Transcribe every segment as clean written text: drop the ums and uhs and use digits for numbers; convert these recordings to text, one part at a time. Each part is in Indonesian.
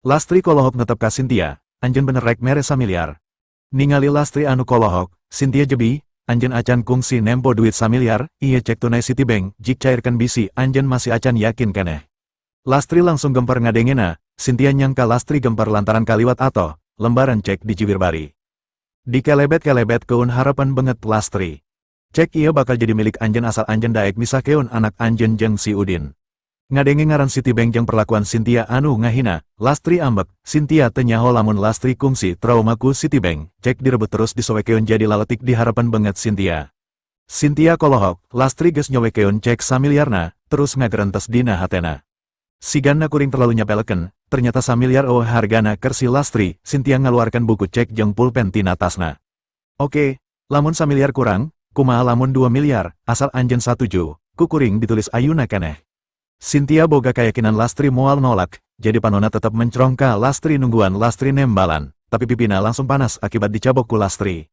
Lastri kolohok netep ka Cynthia, anjen bener rek mere samiliar. Ningali Lastri anu kolohok, Cynthia jebi, anjen acan kungsi nempo duit samiliar, iya cek tunai Citibank, jik cairkan bisi, anjen masih acan yakin keneh. Lastri langsung gempar ngadengena, Cynthia nyangka Lastri gempar lantaran kaliwat atau, lembaran cek di Cibir bari. Dikelebet-kelebet keun harapan banget Lastri. Cek iya bakal jadi milik anjen asal anjen daek misah keun anak anjen jeng si Udin. Ngadenge ngaran Citibank jeng perlakuan Cynthia anu ngahina, Lastri ambek, Cynthia tenyaho lamun Lastri kungsi traumaku Citibank, cek direbut terus disowekeun jadi laletik di harapan banget Cynthia. Cynthia kolohok, Lastri ges nyowekeun cek samiliarna, terus ngagerentes dina hatena. Siganna kuring terlalu nyapeleken, ternyata samiliar hargana kersi Lastri, Cynthia ngaluarkan buku cek jeng pulpen tina tasna. Oke, lamun samiliar kurang, kumaha lamun 2 miliar, asal anjen satuju, kukuring ditulis ayuna keneh. Cynthia boga keyakinan Lastri moal nolak, jadi panona tetap mencrongka Lastri nungguan Lastri nembalan, tapi pipina langsung panas akibat dicabok ku Lastri.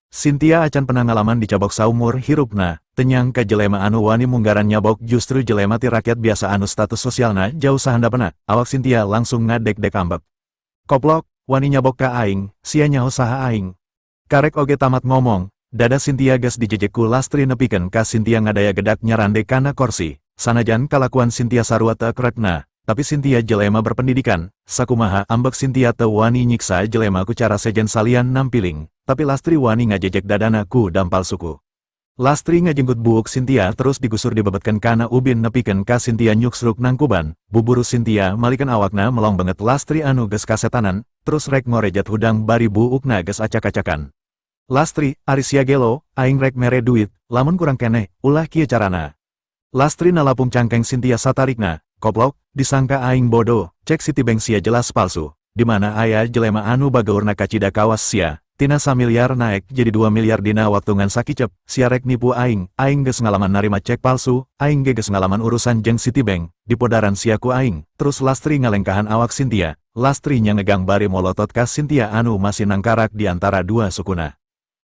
Cynthia acan penangalaman dicabok saumur hirupna, tenyang ka jelema anu wani munggaran nyabok justru jelema ti rakyat biasa anu status sosialna jauh sahandapna, awak Cynthia langsung ngadek-dek ambek. Koplok, wani nyabok ka aing, sia nyaho saha aing. Karek oge tamat ngomong, dada Cynthia gas dijejek ku Lastri nepikeun ka Cynthia ngadaya gedak nyarande kana kursi. Sanajan kalakuan Cynthia sarua teu krekna, tapi Cynthia jelema berpendidikan, sakumaha ambek Cynthia teu wani nyiksa jelema ku cara sejen salian nampiling, tapi Lastri wani ngajejek dadana ku dampal suku. Lastri ngajenggut buuk Cynthia terus digusur dibebetkeun kana ubin nepikeun ka Cynthia nyuksruk nangkuban, buburu Cynthia malikeun awakna melong banget Lastri anu geus kasetanan, terus rek ngorejat hudang bari buukna geus acak-acakan. Lastri, ari sia gelo, aing rek mere duit, lamun kurang keneh, ulah kieu carana. Lastri nalapung cangkeng Cynthia satarikna, koplok, disangka aing bodoh, cek Citibank sia jelas palsu, dimana aya jelema anu bagaurna kacida kawas sia, tina samiliar naik jadi 2 miliar dina waktu ngan sakicep, sia rek nipu aing geus ngalaman narima cek palsu, aing geus ngalaman urusan jeng Citibank, dipodaran sia ku aing, terus Lastri ngalengkahan awak Cynthia, Lastri ngegang bari molotot ka Cynthia anu masih nangkarak di antara dua sukuna.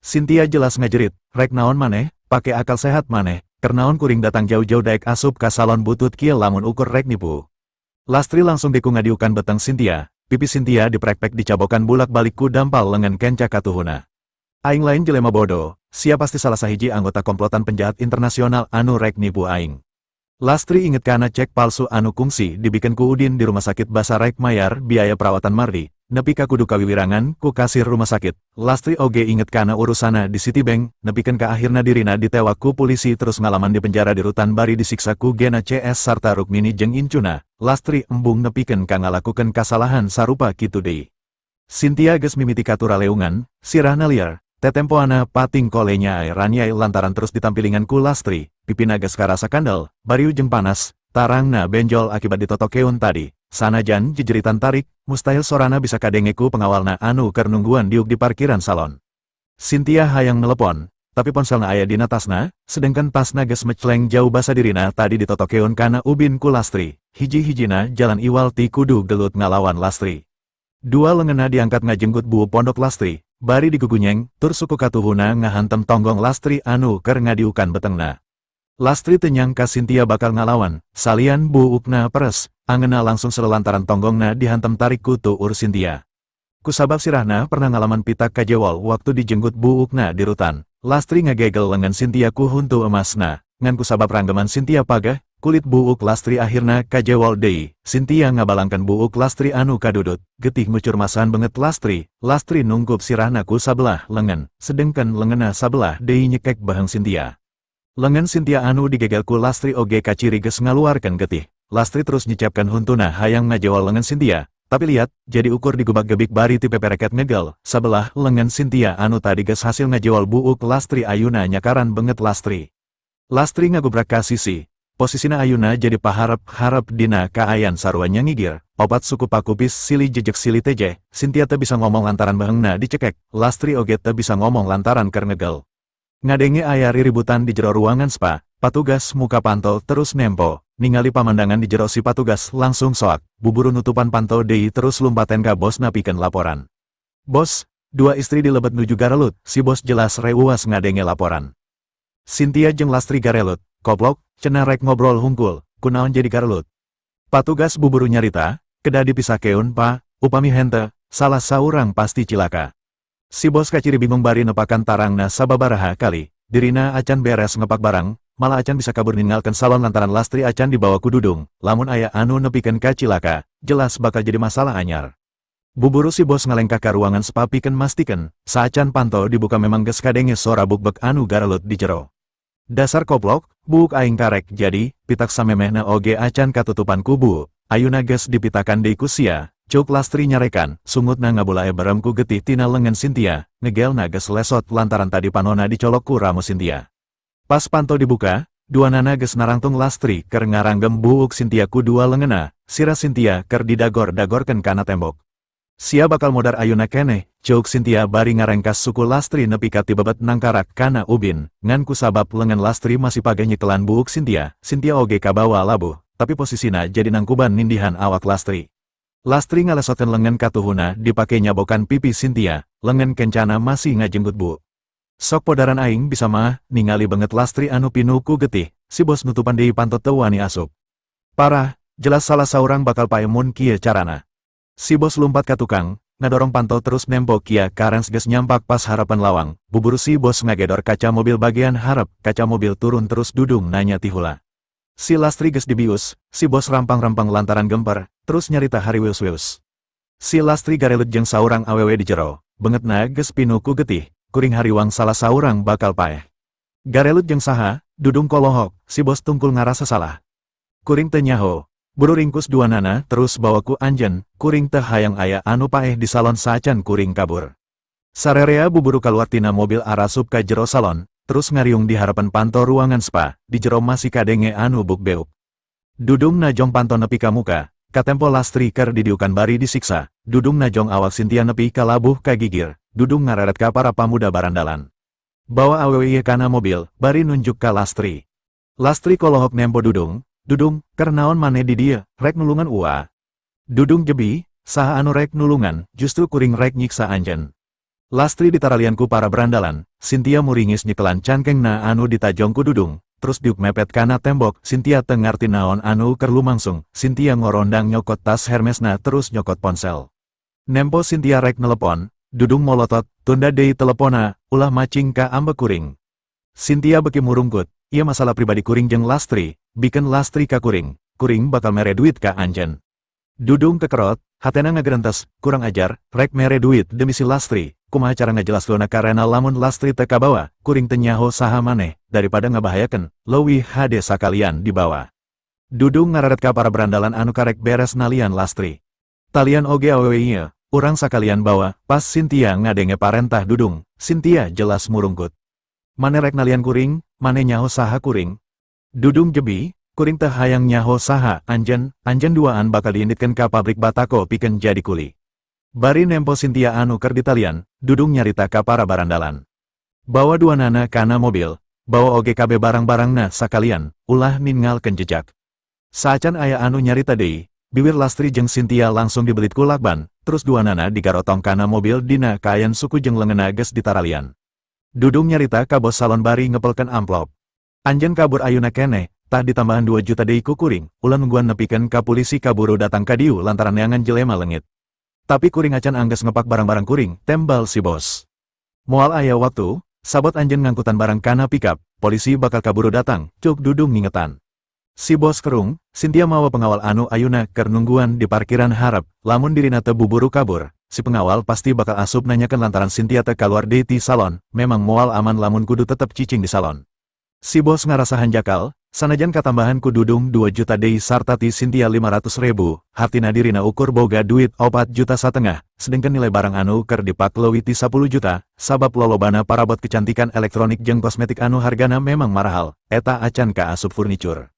Cynthia jelas ngajerit, rek naon maneh, pake akal sehat maneh. Kernaon kuring datang jauh-jauh daek asup ka salon butut kieu lamun ukur rek nipu. Lastri langsung deku ngadiukan beteng Cynthia, pipi Cynthia diprek-prek dicabokan bulak-balik ku dampal lengan kenca katuhuna. Aing lain jelema bodoh, sia pasti salah sahiji anggota komplotan penjahat internasional anu rek nipu aing. Lastri inget kana cek palsu anu kungsi dibikin ku Udin di rumah sakit basa rek mayar biaya perawatan mardi. Nepi ka kudu kawiwirangan ku kasir rumah sakit, Lastri oge inget kana urusana di Citibank, nepikeun ka akhirna dirina ditewak ku polisi terus ngalaman di penjara di rutan bari disiksa ku Gena CS sarta Rukmini jeng Incuna, Lastri embung nepikeun ka ngalakukeun kasalahan sarupa kitu deui. Cynthia geus mimiti katura leungan, sirahna liar, tetempoana pating kolenya ranyai lantaran terus ditampilingan ku Lastri, pipina geus karasa kandel, bari ujeng panas, tarangna benjol akibat ditotokeun tadi. Sanajan jejeritan tarik, mustahil sorana bisa kadengeku pengawalna anu keur nungguan diuk di parkiran salon. Cynthia hayang nelepon, tapi ponselna aya dina tasna, sedangkan tasna geus mecleng jauh basa dirina tadi ditotokeun kana ubin ku Lastri. Hiji-hijina jalan iwal ti kudu gelut ngalawan Lastri. Dua lengena diangkat ngajenggut buu pondok Lastri, bari digugunyeng, tur suku katuhuna ngahantem tonggong Lastri anu keur ngadiukan betengna. Lastri tenyang ka Cynthia bakal ngalawan, salian buukna peres, angena langsung selelantaran tonggongna dihantem tarik ku tuur Cynthia. Kusabab sirahna pernah ngalaman pitak kajewol waktu dijenggut buukna di rutan, Lastri ngegegel lengan Cynthia ku huntu emasna, ngan kusabab ranggeman Cynthia pagah, kulit buuk Lastri akhirna kajewol deui. Cynthia ngabalangkan buuk Lastri anu kadudut, getih ngucur masan banget Lastri nunggup sirahna ku sabelah lengan, sedengkan lengena sabelah deui nyekek bahang Cynthia. Lengan Cynthia anu digegel ku Lastri oge kaciri geus ngaluarkeun getih. Lastri terus nyicapkan huntuna hayang ngajewol lengan Cynthia, tapi lihat, jadi ukur digubak gebik bari ti pepereket ngegel, sabelah lengan Cynthia anu tadi geus hasil ngajewol buuk Lastri ayuna nyakaran banget Lastri. Lastri ngagubrak ka sisi, posisina ayuna jadi paharep-harep dina kaayan sarua nyangigir, opat suku pakupis sili jejek sili teje, Cynthia teu bisa ngomong lantaran bahengna dicekek, Lastri oge teu bisa ngomong lantaran keur ngegel. Ngadenge aya riributan di jero ruangan spa, patugas muka pantau terus nempo, ningali pamandangan di jero si patugas langsung soak, buburu nutupan pantau deui terus lumpaten ka bos napikeun laporan. Bos, dua istri dilebet nuju garelut, si bos jelas reuas ngadenge laporan. Cynthia jeung Lastri garelut, koplok, cenah rek ngobrol hungkul, kunaon jadi garelut. Patugas buburu nyarita, kedah dipisah keun pa, upami hente, salah saurang pasti cilaka. Si bos kaciri bingung bari nepakan tarangna sababaraha kali, dirina acan beres ngepak barang, malah acan bisa kabur ninggalkan salon lantaran lastri acan dibawa ku Dudung, lamun aya anu nepikeun ka cilaka, jelas bakal jadi masalah anyar. Buburu si bos ngalengkah ka ruangan spa pikeun mastikeun, saacan panto dibuka memang geus kadenge sora bukbek anu garelut di jero. Dasar koplok, buuk aing karek jadi, pitak samemehna oge acan katutupan kubu, ayuna geus dipitakan deui ku sia, cuk lastri nyarekan, sungutna ngabulae barem ku getih tina lengan Cynthia, ngegelna geus lesot lantaran tadi panona dicolok ku ramu Cynthia. Pas panto dibuka, dua nana geus narangtung lastri ker ngaranggem buuk Cynthia ku dua lengena, sirah Cynthia ker didagor-dagorkeun kana tembok. Sia bakal modar ayuna keneh, cuk Cynthia bari ngarengkas suku lastri nepi ka tibebet nangkarak kana ubin, ngan ku sabab lengan lastri masih pageh nyekelan buuk Cynthia, Cynthia oge kabawa labuh, tapi posisina jadi nangkuban nindihan awak lastri. Lastri ngalesotkeun lengan katuhuna dipake nyabokan pipi Cynthia, lengan kencana masih ngajenggut bu. Sok podaran aing bisa mah, ningali banget lastri anu pinu ku getih, si bos nutupan deui pantot teu wani asup. Parah, jelas salah saurang bakal paemun kieu carana. Si bos lompat ka tukang, ngadorong panto terus nembok kia karens geus nyampak pas harapan lawang, buburu si bos ngagedor kaca mobil bagian harap, kaca mobil turun terus Dudung nanya tihula. Si lastri geus dibius, si bos rampang-rampang lantaran gemper, terus nyarita hari wius-wius. Si lastri garelut jeung saurang awewe di jero, bengetna geus pinu ku getih, kuring hariwang salah saurang bakal paeh. Garelut jeung saha, Dudung kolohok, si bos tungkul ngarasa salah. Kuring teu nyaho. Buru ringkus dua nana terus bawa ku anjen, kuring teh hayang aya anu paeh di salon saacan kuring kabur. Sarerea buburu kaluar tina mobil arasup ka jero salon, terus ngariung di harapan panto ruangan spa, di jero masih kadenge anu buk-beuk. Dudung najong panto nepi ka muka, katempo lastri ker didiukan bari disiksa, Dudung najong awak Cynthia nepi ka labuh ka gigir, Dudung ngareret ka para pamuda barandalan. Bawa awewe kana mobil, bari nunjuk ka lastri. Lastri kolohok nempo Dudung. Dudung, ker naon maneh di dieu, rek nulungan ua. Dudung jebi, saha anu rek nulungan, justru kuring rek nyiksa anjen. Lastri ditaralian ku para berandalan, Cynthia muringis nyekelan cangkengna anu ditajong ku Dudung, terus diuk mepet kana tembok, Cynthia teu ngarti naon anu ker lumangsung, Cynthia ngorondang nyokot tas Hermesna terus nyokot ponsel. Nempo Cynthia rek nelepon, Dudung molotot, tunda deui telepona, ulah macing ka ambek kuring. Cynthia beki murungkut, ieu masalah pribadi kuring jeung lastri, bikin lastri ka kuring bakal mere duit ka anjen. Dudung kekerot, hatena ngagerentes, kurang ajar, rek mere duit demi si lastri, kumaha cara ngajelaslona karena lamun lastri teu kabawa, kuring teu nyaho saha maneh, daripada ngabahayakeun, leuwih hade sakalian dibawa. Dudung ngareret ka para berandalan anu karek beres nalian lastri. Talian oge awewe ieu, urang sakalian bawa, pas Cynthia ngadenge parentah Dudung, Cynthia jelas murungkut. Mane rek nalian kuring, mane nyaho saha kuring. Dudung jebi, kuring teh hayang nyaho saha anjen duaan bakal diinditkeun ka pabrik batako pikeun jadi kuli. Bari nempo Cynthia anu ker ditalian, Dudung nyarita ka para barandalan. Bawa dua nana kana mobil, bawa oge kabeh barang-barangna sakalian, ulah ninggalkeun jejak. Saacan aya anu nyarita deui, bibir lastri jeung Cynthia langsung dibelit ku lakban, terus dua nana digarotong kana mobil dina kaayan suku jeung leungeunna geus ditaralian. Dudung nyarita ka bos salon bari ngepelkeun amplop. Anjen kabur ayuna keneh, tah ditambahan 2 juta deui ku kuring, ulah nungguan nepikeun ka polisi kaburu datang ka diu lantaran neangan jelema leungit. Tapi kuring acan angges ngepak barang-barang kuring, tembal si bos. Moal aya waktu, sabot anjen ngangkutan barang kana pikap, polisi bakal kaburu datang, cuk Dudung ngingetan. Si bos kerung, Cynthia mawa pengawal anu ayuna ker nungguan di parkiran harap, lamun dirina teu buburu kabur, si pengawal pasti bakal asup nanyakeun lantaran Cynthia teu kaluar deui ti salon, memang moal aman lamun kudu tetep cicing di salon. Si bos ngarasa hanjakal, sanajan katambahan ku Dudung 2 juta deui sarta ti Cynthia 500.000, hartina dirina ukur boga duit 4,5 juta, sedengkeun nilai barang anu ker dipak leuwih ti 10 juta, sabab lolobana parabot kecantikan elektronik jeung kosmetik anu hargana memang marahal, eta acan ka asup furniture.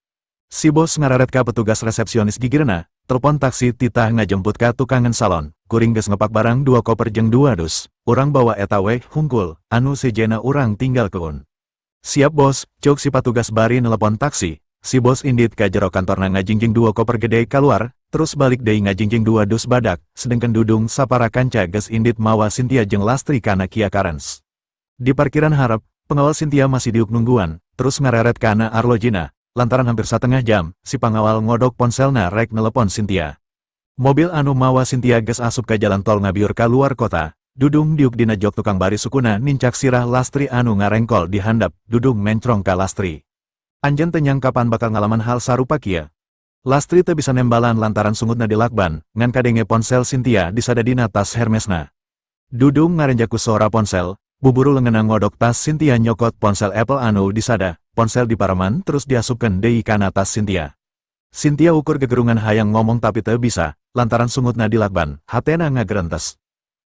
Si bos ngararet ka petugas resepsionis gigirna, telepon taksi titah ngajemput ka tukangan salon, kuring geus ngepak barang 2 koper jeung 2 dus, urang bawa eta we hungkul, anu sejena urang tinggal keun. Siap bos, cuk si patugas bari nelepon taksi, si bos indit ka jero kantorna ngajingjing 2 koper gede kaluar, terus balik deui ngajingjing 2 dus badak, sedengkeun Dudung sapara kanca geus indit mawa Cynthia jeung lastri kana Kia Carens. Di parkiran harap, pengawal Cynthia masih diuk nungguan, terus ngareret kana arlojina, lantaran hampir 1/2 jam, si pengawal ngodok ponselna rek nelepon Cynthia. Mobil anu mawa Cynthia geus asup ka jalan tol ngabiur ka luar kota. Dudung diuk dina jok tukang bari sukuna nincak sirah Lastri anu ngarengkol di handap, dudung mencrong ka Lastri. Anjeun teu nyang kapan bakal ngalaman hal sarupa kieu. Lastri teu bisa nembalan lantaran sungutna dilakban, ngan kadenge ponsel Cynthia disada dina tas Hermesna. Dudung ngarenjak ku sora ponsel, buburu leungeunna ngodok tas Cynthia nyokot ponsel Apple anu disada, ponsel dipareman terus diasupkeun deui kana tas Cynthia. Cynthia ukur gegerungan hayang ngomong tapi teu bisa, lantaran sungutna dilakban, hatena ngagerentes.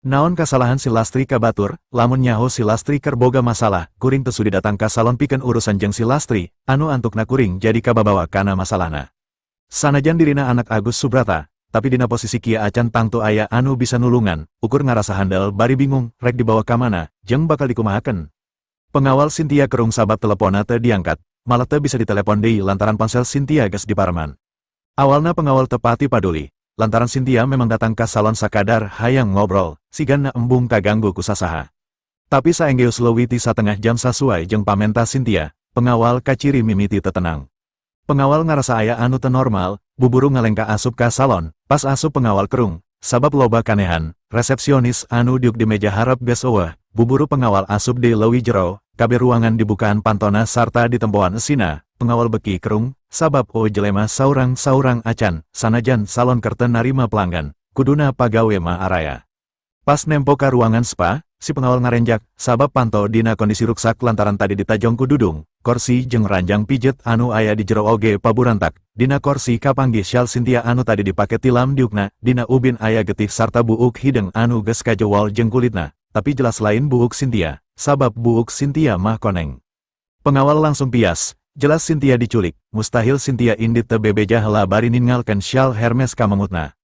Naon kasalahan si Lastri ka batur, lamun nyaho si Lastri keur boga masalah, kuring teu sudi datang ka salon pikeun urusan jeung si Lastri, anu antukna kuring jadi kababawa kana masalahna. Sanajan dirina anak Agus Subrata, tapi dina posisi kieu acan tangtu aya anu bisa nulungan, ukur ngarasa handal bari bingung, rek dibawa ka mana, jeung bakal dikumahakeun. Pengawal Cynthia kerung sabab teleponna teu diangkat, malah teu bisa ditelepon deui lantaran ponsel Cynthia geus dipareman. Awalna pengawal teu pati paduli, lantaran Cynthia memang datang ka salon sakadar hayang ngobrol, sigana embung kaganggu ku sasaha. Tapi saenggeus leuwih ti satengah jam sasuai jeung pamenta Cynthia, pengawal kaciri mimiti teu tenang. Pengawal ngarasa aya anu teu normal, buburu ngalengka asup ka salon, pas asup pengawal kerung, sabab loba kanehan, resepsionis anu diuk di meja harap geus eueuh, buburu pengawal asup di leuwih jero, kabeh ruangan dibukaan pantona sarta ditempoan esina, pengawal beki kerung, sabab jelema saurang-saurang acan, sanajan salon keur teu narima pelanggan, kuduna pagawe mah araya. Pas nempo ka ruangan spa, si pengawal ngarenjak, sabab panto dina kondisi ruksak lantaran tadi ditajong ku dudung, korsi jeung ranjang pijet anu aya di jero oge paburantak, dina korsi kapanggih syal Cynthia anu tadi dipake tilam diukna, dina ubin aya getih sarta buuk hideng anu geus kajewol jeung kulitna, tapi jelas lain buuk Cynthia, sabab buuk Cynthia mah koneng. Pengawal langsung pias, jelas Cynthia diculik, mustahil Cynthia indit teu bebeja heula bari ninggalkeun syal Hermes ka mangutna.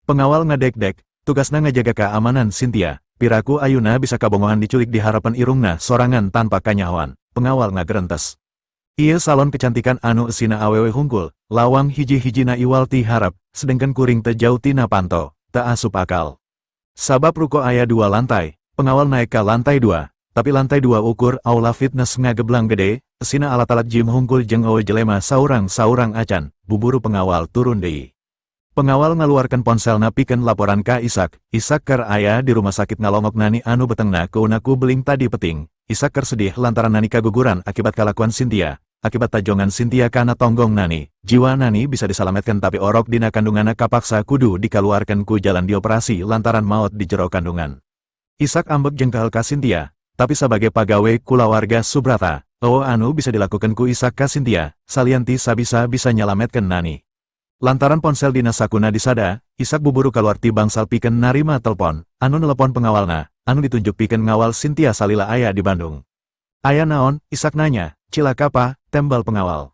Pengawal ngadek-dek, tugasna ngajaga keamanan Cynthia, piraku ayuna bisa kabongohan diculik di harapan irungna sorangan tanpa kanyahoan, pengawal ngagerentes. Ieu salon kecantikan anu esina awewe hungkul, lawang hiji-hijina iwalti harap, sedengkeun kuring teu jauh tina panto, teu asup akal. Sabab ruko aya 2 lantai, pengawal naik ka lantai 2, tapi lantai 2 ukur aula fitness ngageblang gede, esina alat-alat gym hungkul jeung jelema saurang-saurang acan, buburu pengawal turun deui. Pengawal ngaluarkan ponselna pikeun laporan ka Isak, Isak keur aya di rumah sakit ngalongok nani anu betengna keunaku beling tadi peting. Isak keur sedih lantaran nani kaguguran akibat kalakuan Cynthia, akibat tajongan Cynthia kana tonggong nani. Jiwa nani bisa disalametkeun tapi orok dina kandunganna kapaksa kudu dikaluarkeun ku jalan dioperasi lantaran maot di jero kandungan. Isak ambek jengkel ka Cynthia, tapi sebagai pagawe kulawarga Subrata, anu bisa dilakukan ku Isak ka Cynthia, salianti sabisa bisa nyalametkeun nani. Lantaran ponsel dina sakuna disada, Isak buburu kaluar ti bangsal pikeun narima telepon, anu nelepon pengawalna, anu ditunjuk pikeun ngawal Cynthia salila aya di Bandung. Aya naon? Isak nanya, cilaka pa, tembal pengawal.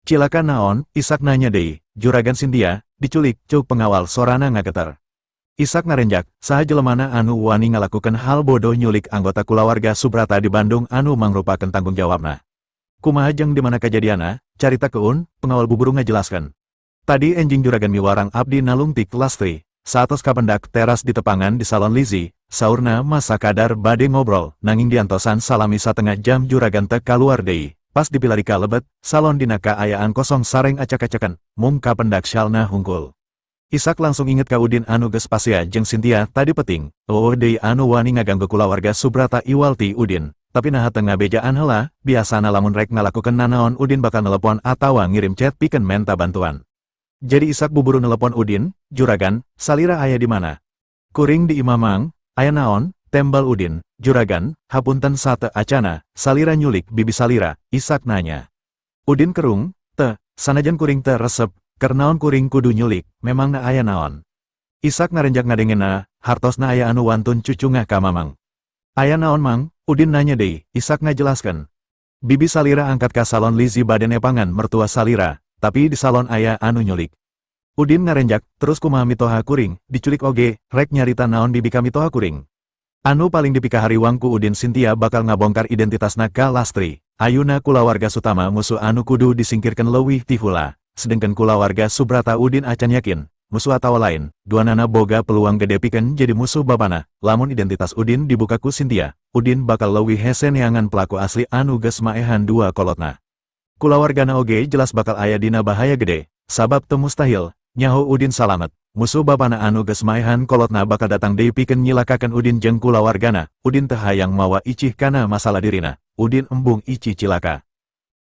Cilaka naon? Isak nanya deui, juragan Cynthia, diculik, ceuk pengawal sorana ngageter. Isak ngarenjak, saha jelemana anu wani ngalakukeun hal bodoh nyulik anggota kulawarga Subrata di Bandung anu mangrupakeun tanggung jawabna. Kumaha jeung di mana kajadianna? Carita keun, pengawal buburu ngajelaskeun. Tadi enjing juragan miwarang abdi nalungtik Lastri, saatos kapendak teras di tepangan di salon Lizzy, saurna masa kadar bade ngobrol, nanging diantosan salami satengah jam juragan teu kaluar deui. Pas dipilari ka lebet, salon dina kaayaan kosong sareng acak-acakan, mung kapendak syalna hungkul. Isak langsung inget ka Udin anu geus pasea jeung Cynthia tadi peting, deui anu wani ngaganggu kulawarga Subrata iwalti Udin. Tapi naha teu ngabejaan heula, biasana lamun rek ngalakukeun nanaon Udin bakal nelepon atawa ngirim chat pikeun menta bantuan. Jadi Isak buburu nelepon Udin, juragan, salira aya di mana? Kuring di Imamang, aya naon? Tembal Udin, juragan, hapunten sate acana, salira nyulik bibi salira, Isak nanya. Udin kerung, teu, sanajan kuring teu resep, keur naon kuring kudu nyulik, memangna aya naon? Isak ngarenjak ngadengena, hartosna aya anu wantun cucungah ka Mamang. Aya naon mang? Udin nanya deui, Isak ngajelaskeun. Bibi salira angkat ka salon Lizzy bade nepangan mertua salira. Tapi di salon aya anu nyulik. Udin ngarenjak, terus kumaha mitoha kuring, diculik oge, rek nyarita naon bibi ka mitoha kuring. Anu paling dipika hariwang ku Udin Cynthia bakal ngabongkar identitasna ka Lastri. Ayuna kulawarga Sutama musuh anu kudu disingkirkeun leuwih ti heula. Sedengkeun kulawarga Subrata Udin acan yakin, musuh atawa lain, duanana boga peluang gede pikeun jadi musuh babana. Lamun identitas Udin dibuka ku Cynthia, Udin bakal leuwih hese neangan pelaku asli anu geus maehan 2 kolotna. Kulawargana oge jelas bakal aya dina bahaya gede, sabab teu mustahil, Nyaho Udin salamet. Musuh bapana anu geus maehan kolotna bakal datang deui pikeun nyilakakeun Udin jeung kulawargana. Udin teu hayang mawa icih kana masalah dirina. Udin embung icih cilaka.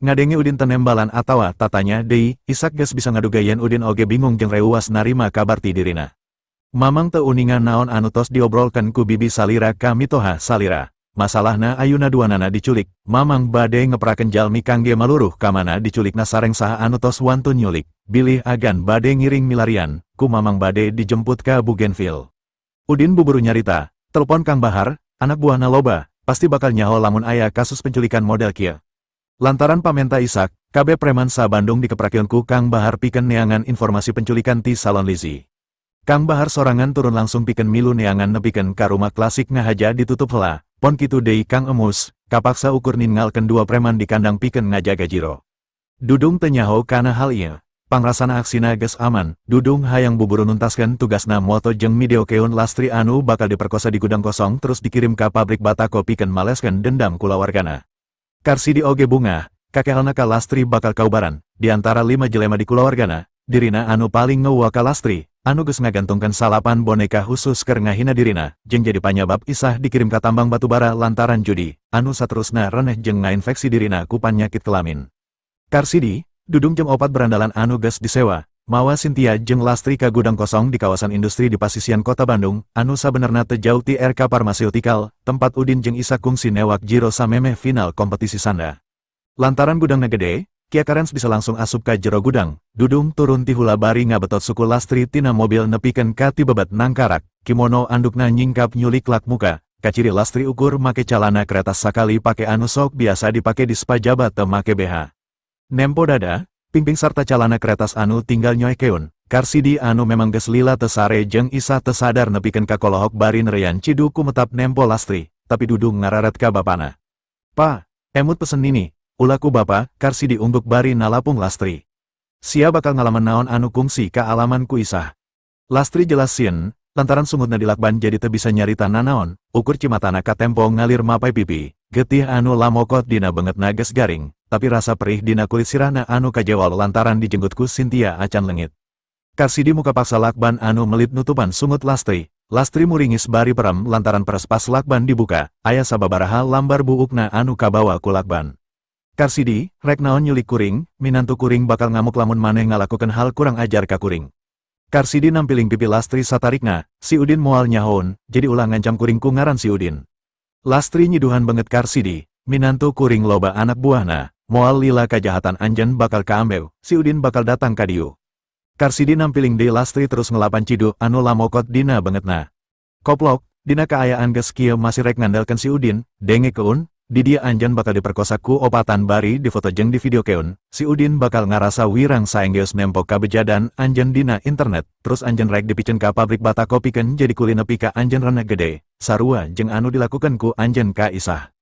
Ngadenge Udin tenembalan atawa tatanya deui, Ishak geus bisa ngaduga yen Udin oge bingung jeung reuwas narima kabar ti dirina. Mamang teu uningan naon anu tos diobrolkeun ku bibi salira ka mitoha salira. Masalahna ayeuna duanana diculik, Mamang bade ngeprakeun jalmi kangge maluruh ka mana diculikna sareng saha anu tos wantun nyulik. Bilih agan bade ngiring milarian, ku Mamang bade dijemput ka Bougainville. Udin buburu nyarita, telepon Kang Bahar, anak buahna loba, pasti bakal nyaho lamun aya kasus penculikan model kieu. Lantaran pamenta Ishak, kabeh preman sa Bandung dikeprakeun ku Kang Bahar pikeun neangan informasi penculikan ti Salon Lizzy. Kang Bahar sorangan turun langsung pikeun milu neangan nepikeun ka rumah klasik ngahaja ditutup heula. Pon kitu deui Kang Emus, kapaksa ukur ninggalkeun dua preman di kandang pikeun ngajaga jiro. Dudung teu nyaho kana hal ieu. Pangrasana aksina geus aman, Dudung hayang buburu nuntaskeun tugasna moto jeung midiokeun Lastri anu bakal diperkosa di gudang kosong terus dikirim ka pabrik batako pikeun maleskeun dendam kulawargana. Karsidi oge bungah, kakehalna ka Lastri bakal kaubaran, di antara 5 jelema di kulawargana, dirina anu paling ngeuwa ka Lastri. Anu geus ngagantungkeun salapan boneka khusus keur ngahina dirina, jeung jadi panyabab Isah dikirim ka tambang batubara lantaran judi, anu saterusna reneh jeung ngainfeksi dirina ku panyakit kelamin. Karsidi, Dudung jeung opat berandalan anu geus disewa, mawa Cynthia jeung Lastri ka gudang kosong di kawasan industri di pasisian kota Bandung, anu sabenerna teu jauh ti RK Pharmaceutical, tempat Udin jeung Ishak kungsi newak jiro samemeh final kompetisi sanda. Lantaran gudangna gede, Kia Karens bisa langsung asup ka jero gudang. Dudung turun ti hula bari ngabetot suku Lastri tina mobil nepikeun ka ti bebat nangkarak, kimono andukna nyingkap nyulik lak muka, kaciri Lastri ukur make calana kreatas sakali pake anu sok biasa dipake di spa jabat teu make BH. Nempo dada, pingping sarta calana kreatas anu tinggal nyoekeun. Karsidi anu memang geus lila teu sare jeung Isah teu sadar nepikeun ka kolohok bari nereyan cidu kumetap nempo Lastri, tapi Dudung ngararet ka bapana. Pa, emut pesen nini. Ulaku bapa, Karsidi ungguk bari nalapung Lastri. Sia bakal ngalaman naon anu kungsi ka alaman ku Isah. Lastri jelas sieun, lantaran sungutna dilakban jadi teu bisa nyarita nanaon, ukur cimatana ka tempo ngalir mapai pipi, getih anu lamokot dina beungeutna geus garing, tapi rasa perih dina kulit sirahna anu kajewol lantaran dijenggut ku Cynthia acan leungit. Karsidi muka paksa lakban anu melit nutupan sungut Lastri. Lastri muringis bari perem lantaran peres pas lakban dibuka, aya sababaraha lambar buukna anu kabawa ku lakban. Karsidi, rek naon nyulik kuring, minantu kuring bakal ngamuk lamun maneh ngalakukeun hal kurang ajar ka kuring. Karsidi nampiling pipi Lastri satarikna, si Udin moal nyahoun, jadi ulah ngancam kuring ku ngaran si Udin. Lastri nyiduhan banget Karsidi, minantu kuring loba anak buahna, moal lila kajahatan anjeun bakal kaambeu, si Udin bakal datang ka dieu. Karsidi nampiling deui Lastri terus ngelapan cidu anu lamokot dina bangetna. Koplok, dina kaayaan geus kieu masih rek ngandalkeun si Udin, denge keun. Di dia anjeun bakal diperkosa ku opatan bari di foto jeung di video keun, si Udin bakal ngarasa wirang saenggeus nempok ka bejadan anjeun dina internet, terus anjeun rek dipikeun ka pabrik batako pikeun jadi kuli nepi ka anjeun reneh gede, sarua jeung anu dilakukeun ku anjeun ka Isah.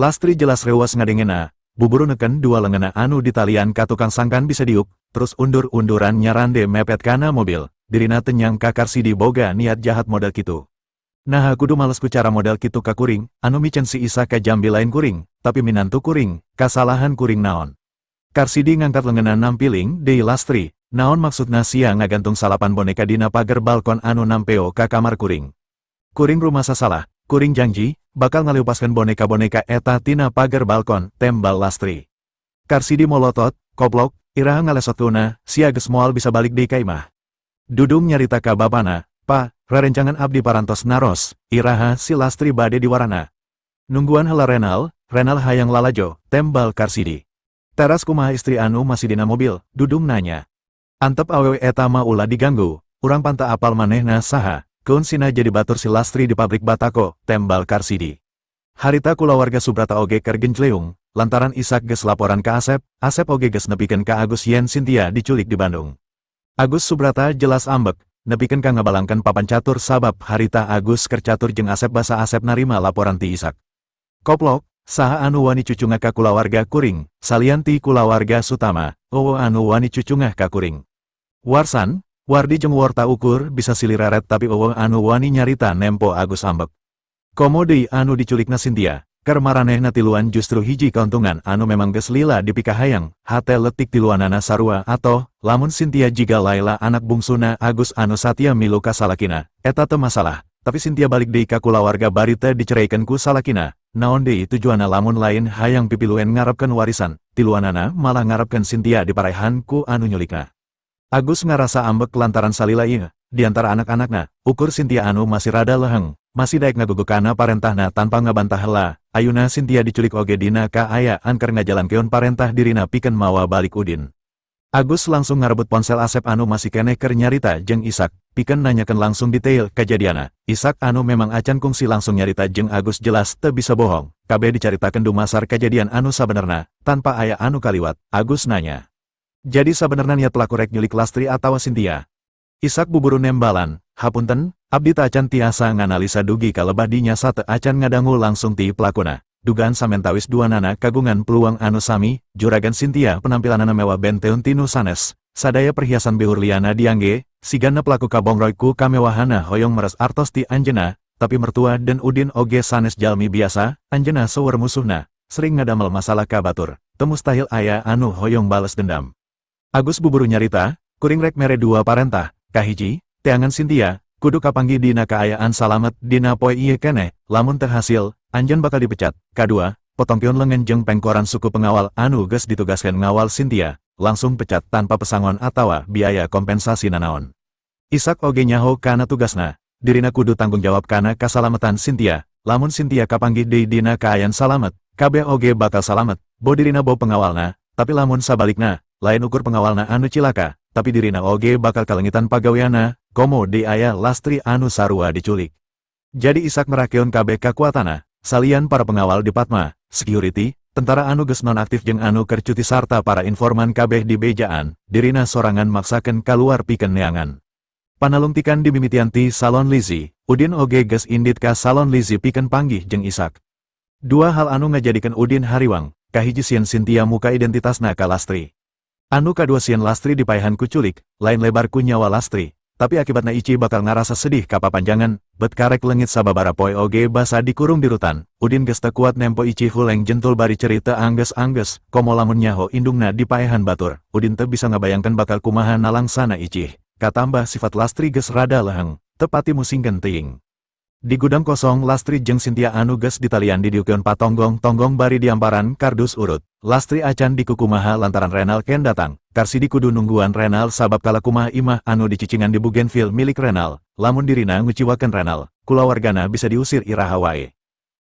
Lastri jelas reuwas ngadengena, buburu neken dua leungeunna anu ditalian ka tukang sangkan bisa diuk, terus undur-unduran nyarande mepet kana mobil, dirina teu nyangka Karsidi boga niat jahat model kitu. Nah kudu males ku cara model kitu ka kuring, anu micen si Isah ka jambi lain kuring, tapi minantu kuring, kasalahan kuring naon. Karsidi ngangkat leungeunna nampiling deui Lastri, naon maksudna sia ngagantung salapan boneka dina pager balkon anu nampeo ka kamar kuring. Kuring rumasa salah, kuring janji, bakal ngaliupaskeun boneka-boneka eta tina pager balkon, tembal Lastri. Karsidi molotot, koplok, iraha ngalesotuna, sia geus moal bisa balik deui ka imah. Dudung nyarita ka bapana, Pa, rarencangan abdi parantos naros, iraha si Lastri bade diwarana. Nungguan heula Renal hayang lalajo, tembal Karsidi. Teras kumaha istri anu masih dina mobil, Dudung nanya. Antep awewe eta mah ulah diganggu, urang panta apal manehna saha, keun sina jadi batur si Lastri di pabrik batako, tembal Karsidi. Harita kulawarga Subrata oge keur genjleung, lantaran Ishak geus laporan ka Asep oge geus nepikeun ka Agus yen Cynthia diculik di Bandung. Agus Subrata jelas ambek, nepikeun ka ngabalangkeun papan catur sabab harita Agus keur catur jeung Asep basa Asep narima laporan ti Ishak. Koplok, saha anu wani cucungah ka kulawarga kuring, salian ti kulawarga Sutama, owo anu wani cucungah ka kuring. Warsan, Wardi jeung Worta ukur bisa siliraret tapi owo anu wani nyarita nempo Agus ambek. Komo deui anu diculikna Cynthia, Keur maranehna tiluan justru hiji kauntungan anu memang geus lila dipikahayang, hate letik tiluanana sarua atau, lamun Cynthia jiga Laila anak bungsuna Agus anu satia milu ka salakina, eta teu masalah, tapi Cynthia balik deui ka kulawarga bari teu diceraikeun ku salakina, naon deui tujuanna lamun lain hayang pipiluen ngarepkeun warisan, tiluanana malah ngarepkeun Cynthia diparehan ku anu nyulikna. Agus ngarasa ambek lantaran salila ieu, di antara anak-anakna, ukur Cynthia anu masih rada leheng, masih daek ngagugukana parentahna tanpa ngabantah heula. Ayuna Cynthia diculik oge dina kaayaan keur ngajalankeun parentah dirina pikeun mawa balik Udin. Agus langsung ngarebut ponsel Asep anu masih keneh keur nyarita jeung Ishak, pikeun nanyakeun langsung detail kajadiana. Ishak anu memang acan kungsi langsung nyarita jeung Agus jelas teu bisa bohong. Kabeh dicaritakeun dumasar kajadian anu sabenerna, tanpa aya anu kaliwat. Agus nanya, "Jadi sabenerna niat pelaku rek nyulik Lastri atawa Cynthia?" Ishak buburu nembalan, "Hapunten, abdi teu acan tiasa nganalisa dugi kalebah dinya teu acan ngadangu langsung ti pelakuna. Dugaan samentawis duanana kagungan peluang anu sami, juragan Cynthia penampilanana mewah benteun tinu sanes, sadaya perhiasan beur liana diangge, sigana pelaku kabongroy ku kamewahana hoyong meres artos ti anjeunna, tapi mertua dan Udin oge sanes jalmi biasa, anjeunna seueur musuhna, sering ngadamel masalah ka batur, teu mustahil aya anu hoyong bales dendam." Agus buburu nyarita, "Kuring rek mere dua parentah. Kahiji, teangan Cynthia, kudu kapanggih dina kaayaan salamet dina poe ieu keneh, lamun teu hasil, anjeun bakal dipecat. Kadua, potongkeun lengan jeung pengkoran suku pengawal anu geus ditugaskeun ngawal Cynthia, langsung pecat tanpa pesangon atawa biaya kompensasi nanaon." Ishak oge nyaho kana tugasna, dirina kudu tanggung jawab kana kasalametan Cynthia, lamun Cynthia kapanggih deui dina kaayaan salamet, kabeh oge bakal salamet, bo dirina bo pengawalna, tapi lamun sabalikna, lain ukur pengawalna anu cilaka, tapi dirina oge bakal kalengitan pagaweana, komo di aya Lastri anu sarua diculik. Jadi Ishak merakeun kabeh kakuatana, salian para pengawal di Padma, security, tentara anu geus nonaktif jeung anu keur cuti sarta para informan kabeh di bejaan, dirina sorangan maksakeun kaluar pikeun neangan. Panalungtikan di mimitian ti salon Lizzy, Udin oge geus indit ka salon Lizzy pikeun panggih jeung Ishak. Dua hal anu ngajadikeun Udin hariwang, kahiji sieun Cynthia muka identitasna ka Lastri. Anu kadua sieun Lastri dipaehan ku culik, lain lebar ku nyawa Lastri, tapi akibatna Ici bakal ngarasa sedih kapapanjangan, bet karek leungit sababara poe oge basa dikurung di rutan. Udin geus teu kuat nempo Ici huleng jentul bari cerita angges-angges, komo lamun nyaho indungna dipaehan batur. Udin teu bisa ngabayangkeun bakal kumaha nalangsana Ici. Katambah sifat Lastri geus rada leheng, teu pati musingkeun teuing. Di gudang kosong Lastri jeung Cynthia anu geus ditalian didieukeun patonggong-tonggong bari diamparan kardus urut. Lastri acan dikukumaha lantaran Renal ken datang. Karsidi kudu nungguan Renal sabab kala kumaha imah anu dicicingan di Bougainville milik Renal. Lamun dirina nguciwakeun Renal, kulawargana bisa diusir iraha wae.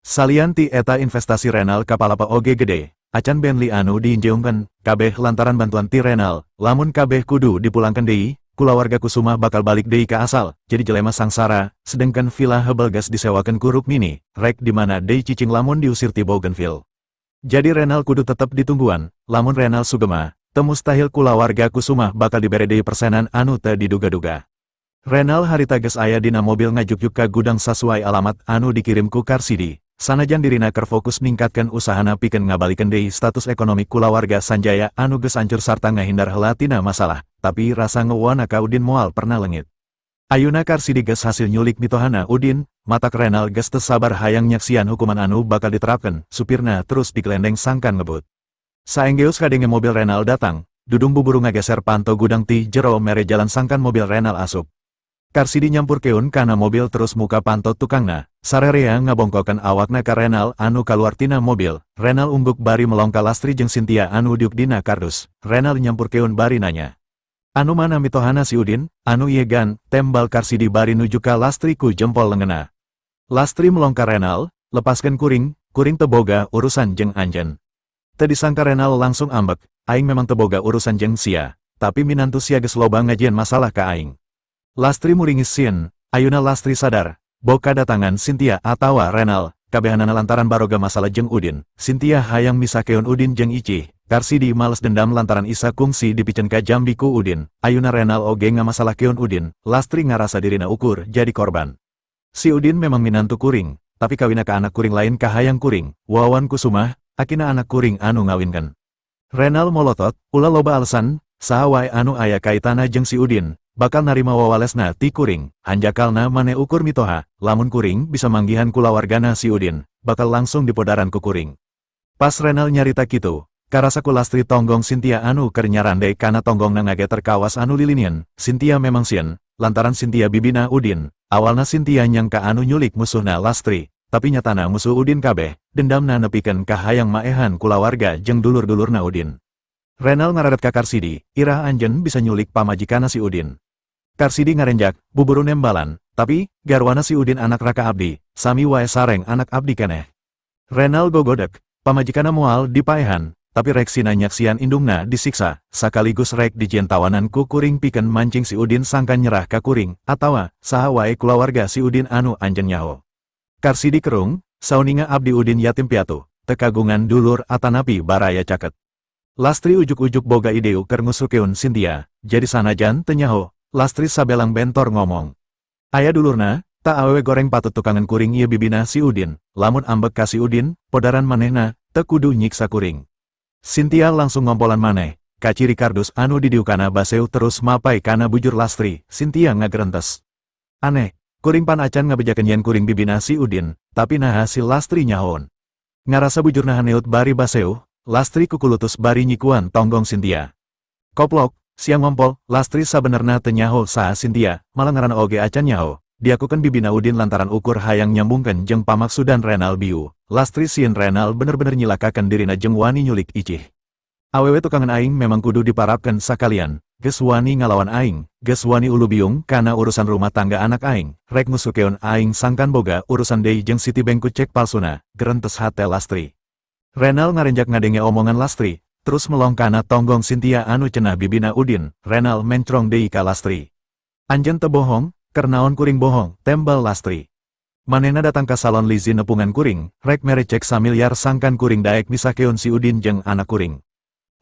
Salian ti eta investasi Renal ka palapa oge gede. Acan Bentley anu diinjeungkeun kabeh lantaran bantuan ti Renal. Lamun kabeh kudu dipulangkeun deui, kulawarga Kusuma bakal balik deui ka asal, jadi jelema sangsara, sedangkan villa Hebel gas disewakeun ku Rukmini, rek di mana deui cicing lamun diusir ti Bougainville. Jadi Renal kudu tetep ditungguan, lamun Renal sugema, teu mustahil kulawarga Kusuma bakal dibere deui persenan anu teu diduga-duga. Renal harita geus aya dina mobil ngajuk-juk ka gudang sasuai alamat anu dikirim ku Karsidi. Sanajan dirina keur fokus ningkatkeun usahana pikeun ngabalikeun deui status ekonomi kulawarga Sanjaya anu geus hancur sarta ngahindar heula tina masalah, tapi rasa ngeuwana ka Udin moal pernah leungit. Ayeuna Karsidi geus hasil nyulik mitohana Udin, matak Renal geus teu sabar hayang nyaksian hukuman anu bakal diterapkeun, supirna terus dikelendeng sangkan ngebut. Saenggeus kadenge mobil Renal datang, Dudung buburu ngageser panto gudang ti jero mere jalan sangkan mobil Renal asup. Karsidi nyampurkeun kana mobil terus muka pantot tukangna, sarerea ngabongkokeun awakna ka Renal anu kaluar tina mobil. Renal ungguk bari melongka Lastri jeung Cynthia anu diuk dina kardus. Renal nyampurkeun bari nanya, "Anu mana mitohana si Udin?" "Anu ieu gan," tembal Karsidi bari nuju ka Lastri ku jempol leungeunna. Lastri melongka Renal, "Lepaskeun kuring, kuring teu boga urusan jeung anjeun." Teu disangka Renal langsung ambek, "Aing memang teu boga urusan jeung sia, tapi minantu sia geus loba ngajieun masalah ka aing." Lastri muringis sieun, ayeuna Lastri sadar, boka datangan Cynthia atawa Renal, kabehanana lantaran baroga masalah jeung Udin. Cynthia hayang misakeun Udin jeung Ici. Karsidi males dendam lantaran Isa kungsi dipikeun ka jambi ku Udin. Ayeuna Renal oge ngamasalahkeun Udin. Lastri ngarasa dirina ukur jadi korban. Si Udin memang minantu kuring, tapi kawina ka anak kuring lain kahayang kuring. Wawan Kusumah, akina anak kuring anu ngawinkeun. Renal molotot, ulah loba alasan, saha wae anu aya kaitana jeung si Udin. bakal narima wawalesna ti kuring, hanjakalna mane ukur mitoha, lamun kuring bisa manggihan kulawargana si Udin, bakal langsung dipodaran ku kuring. Pas Renal nyarita kitu, karasa ku Lastri tonggong Cynthia anu keur nyarande kana tonggong ngage terkawas anu lilinian, Cynthia memang sieun, lantaran Cynthia bibina Udin, awalna Cynthia nyangka anu nyulik musuhna Lastri, tapi nyatana musuh Udin kabeh, dendamna nepikeun ka hayang maehan kulawarga jeung dulur-dulurna Udin. Renal ngararet ka Karsidi, irah anjeun bisa nyulik pamajikana si Udin. Karsidi ngarenjak, buburu nembalan, tapi, garwana si Udin anak raka abdi, sami wae sareng anak abdi keneh. Renal gogodek, pamajikana moal dipaehan, tapi rek sina nyaksian indungna disiksa, sakaligus rek dijieun tawanan ku kuring pikeun mancing si Udin sangkan nyerah ka kuring, atawa, saha wae kulawarga si Udin anu anjeun nyaho. Karsidi kerung, sauninga abdi Udin yatim piatu, tekagungan dulur atanapi baraya caket. Lastri ujuk-ujuk boga ideu keur ngusukeun Cynthia, jadi sanajan teu nyaho, Lastri sabelang bentor ngomong. Aya dulurna, tak awewe goreng patut tukangan kuring ieu bibina si Udin, lamun ambek ka si Udin, podaran manehna, teu kudu nyiksa kuring. Cynthia langsung ngompolan maneh, ka ciri kardus anu didiukana baseu terus mapai kana bujur Lastri, Cynthia ngagrentes. Aneh, kuring pan acan ngabejakeun yen kuring bibina si Udin, tapi naha si Lastri nyahon. Ngarasa bujurna haneut bari baseu, Lastri kukulutus bari nyikuan tonggong Cynthia. Koplok, siang ngompol, Lastri sabenerna teu nyaho saha Cynthia, malah ngaranna oge acan nyaho. Diakukeun bibina Udin lantaran ukur hayang nyambungkeun jeung pamaksudan Renal biu. Lastri sieun Renal bener-bener nyilakakeun dirina jeung wani nyulik icih. Awewe tukangan aing memang kudu diparapkeun sakalian, geus wani ngalawan aing, geus wani ulu biung kana urusan rumah tangga anak aing, rek ngusukeun aing sangkan boga urusan deui jeung Citibank ku cek palsuna, gerentes hate Lastri. Renal ngarenjak ngadenge omongan Lastri, terus melong kana tonggong Cynthia anu cenah bibina Udin, Renal mencrong deui ka Lastri. Anjeun teu bohong, keur naon kuring bohong, tembal Lastri. Manehna datang ka salon Lizzy nepungan kuring, rek mere cek samiliar sangkan kuring daek misakeun si Udin jeung anak kuring.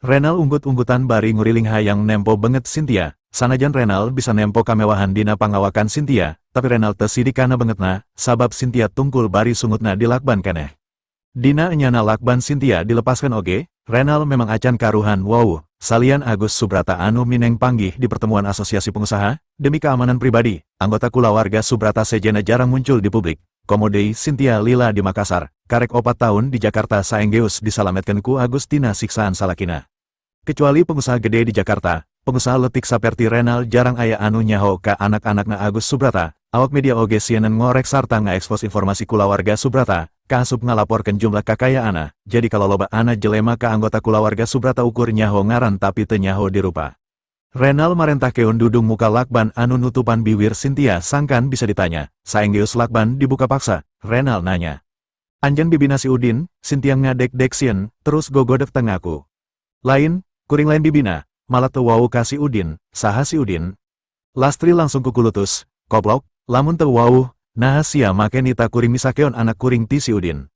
Renal unggut-unggutan bari nguriling hayang nempo banget Cynthia, sanajan Renal bisa nempo kamewahan dina pangawakan Cynthia, tapi Renal teu sidi kana bangetna, sabab Cynthia tungkul bari sungutna dilakban keneh. Dina enyana lakban Cynthia dilepaskan oge, Renal memang acan karuhan wow, salian Agus Subrata anu mineng panggih di pertemuan asosiasi pengusaha, demi keamanan pribadi, anggota kulawarga Subrata sejena jarang muncul di publik, komodei Cynthia lila di Makassar, karek 4 tahun di Jakarta saenggeus disalametkeun ku Agus tina siksaan salakina. Kecuali pengusaha gede di Jakarta, pengusaha letik saperti Renal jarang aya anu nyaho ka anak-anakna Agus Subrata, awak media oge sieun ngorek sarta ngaekspos informasi kulawarga Subrata, kaasup ngalaporkeun jumlah kakayaana, jadi kalau loba ana jelema ka anggota kulawarga Subrata ukur nyaho ngaran tapi teu nyaho dirupa. Renal marentahkeun dudung muka lakban anu nutupan biwir Cynthia sangkan bisa ditanya, saenggeus lakban dibuka paksa, Renal nanya. Anjeun bibina si Udin, Cynthia ngadek-dek sieun, terus gogodek tengaku. Lain, kuring lain bibina, malah teu wau ka si Udin, saha si Udin? Lastri langsung kukulutus, koplok, lamun teu wau, nah sia make nita kuring misakeun anak kuring ti si Udin.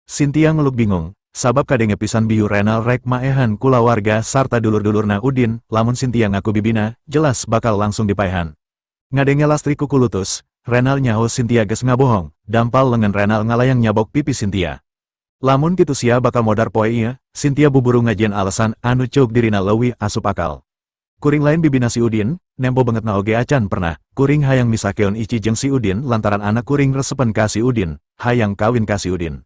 Cynthia ngeluk bingung, sabab kadenge pisan biu Renal rek maehan kulawarga sarta dulur-dulurna Udin, lamun Cynthia ngaku bibina, jelas bakal langsung dipaehan. Ngadenge Lastri kukulutus, Renal nyaho Cynthia geus ngabohong, dampal lengan Renal ngalayang nyabok pipi Cynthia. Lamun kitu sia bakal modar poe ieu, Cynthia buburu ngajieun alasan anu ceuk dirina leuwih asup akal. Kuring lain bibina si Udin, nempo bangetna oge acan pernah, kuring hayang misakeun ici jeung si Udin lantaran anak kuring resepen ka si Udin, hayang kawin ka si Udin.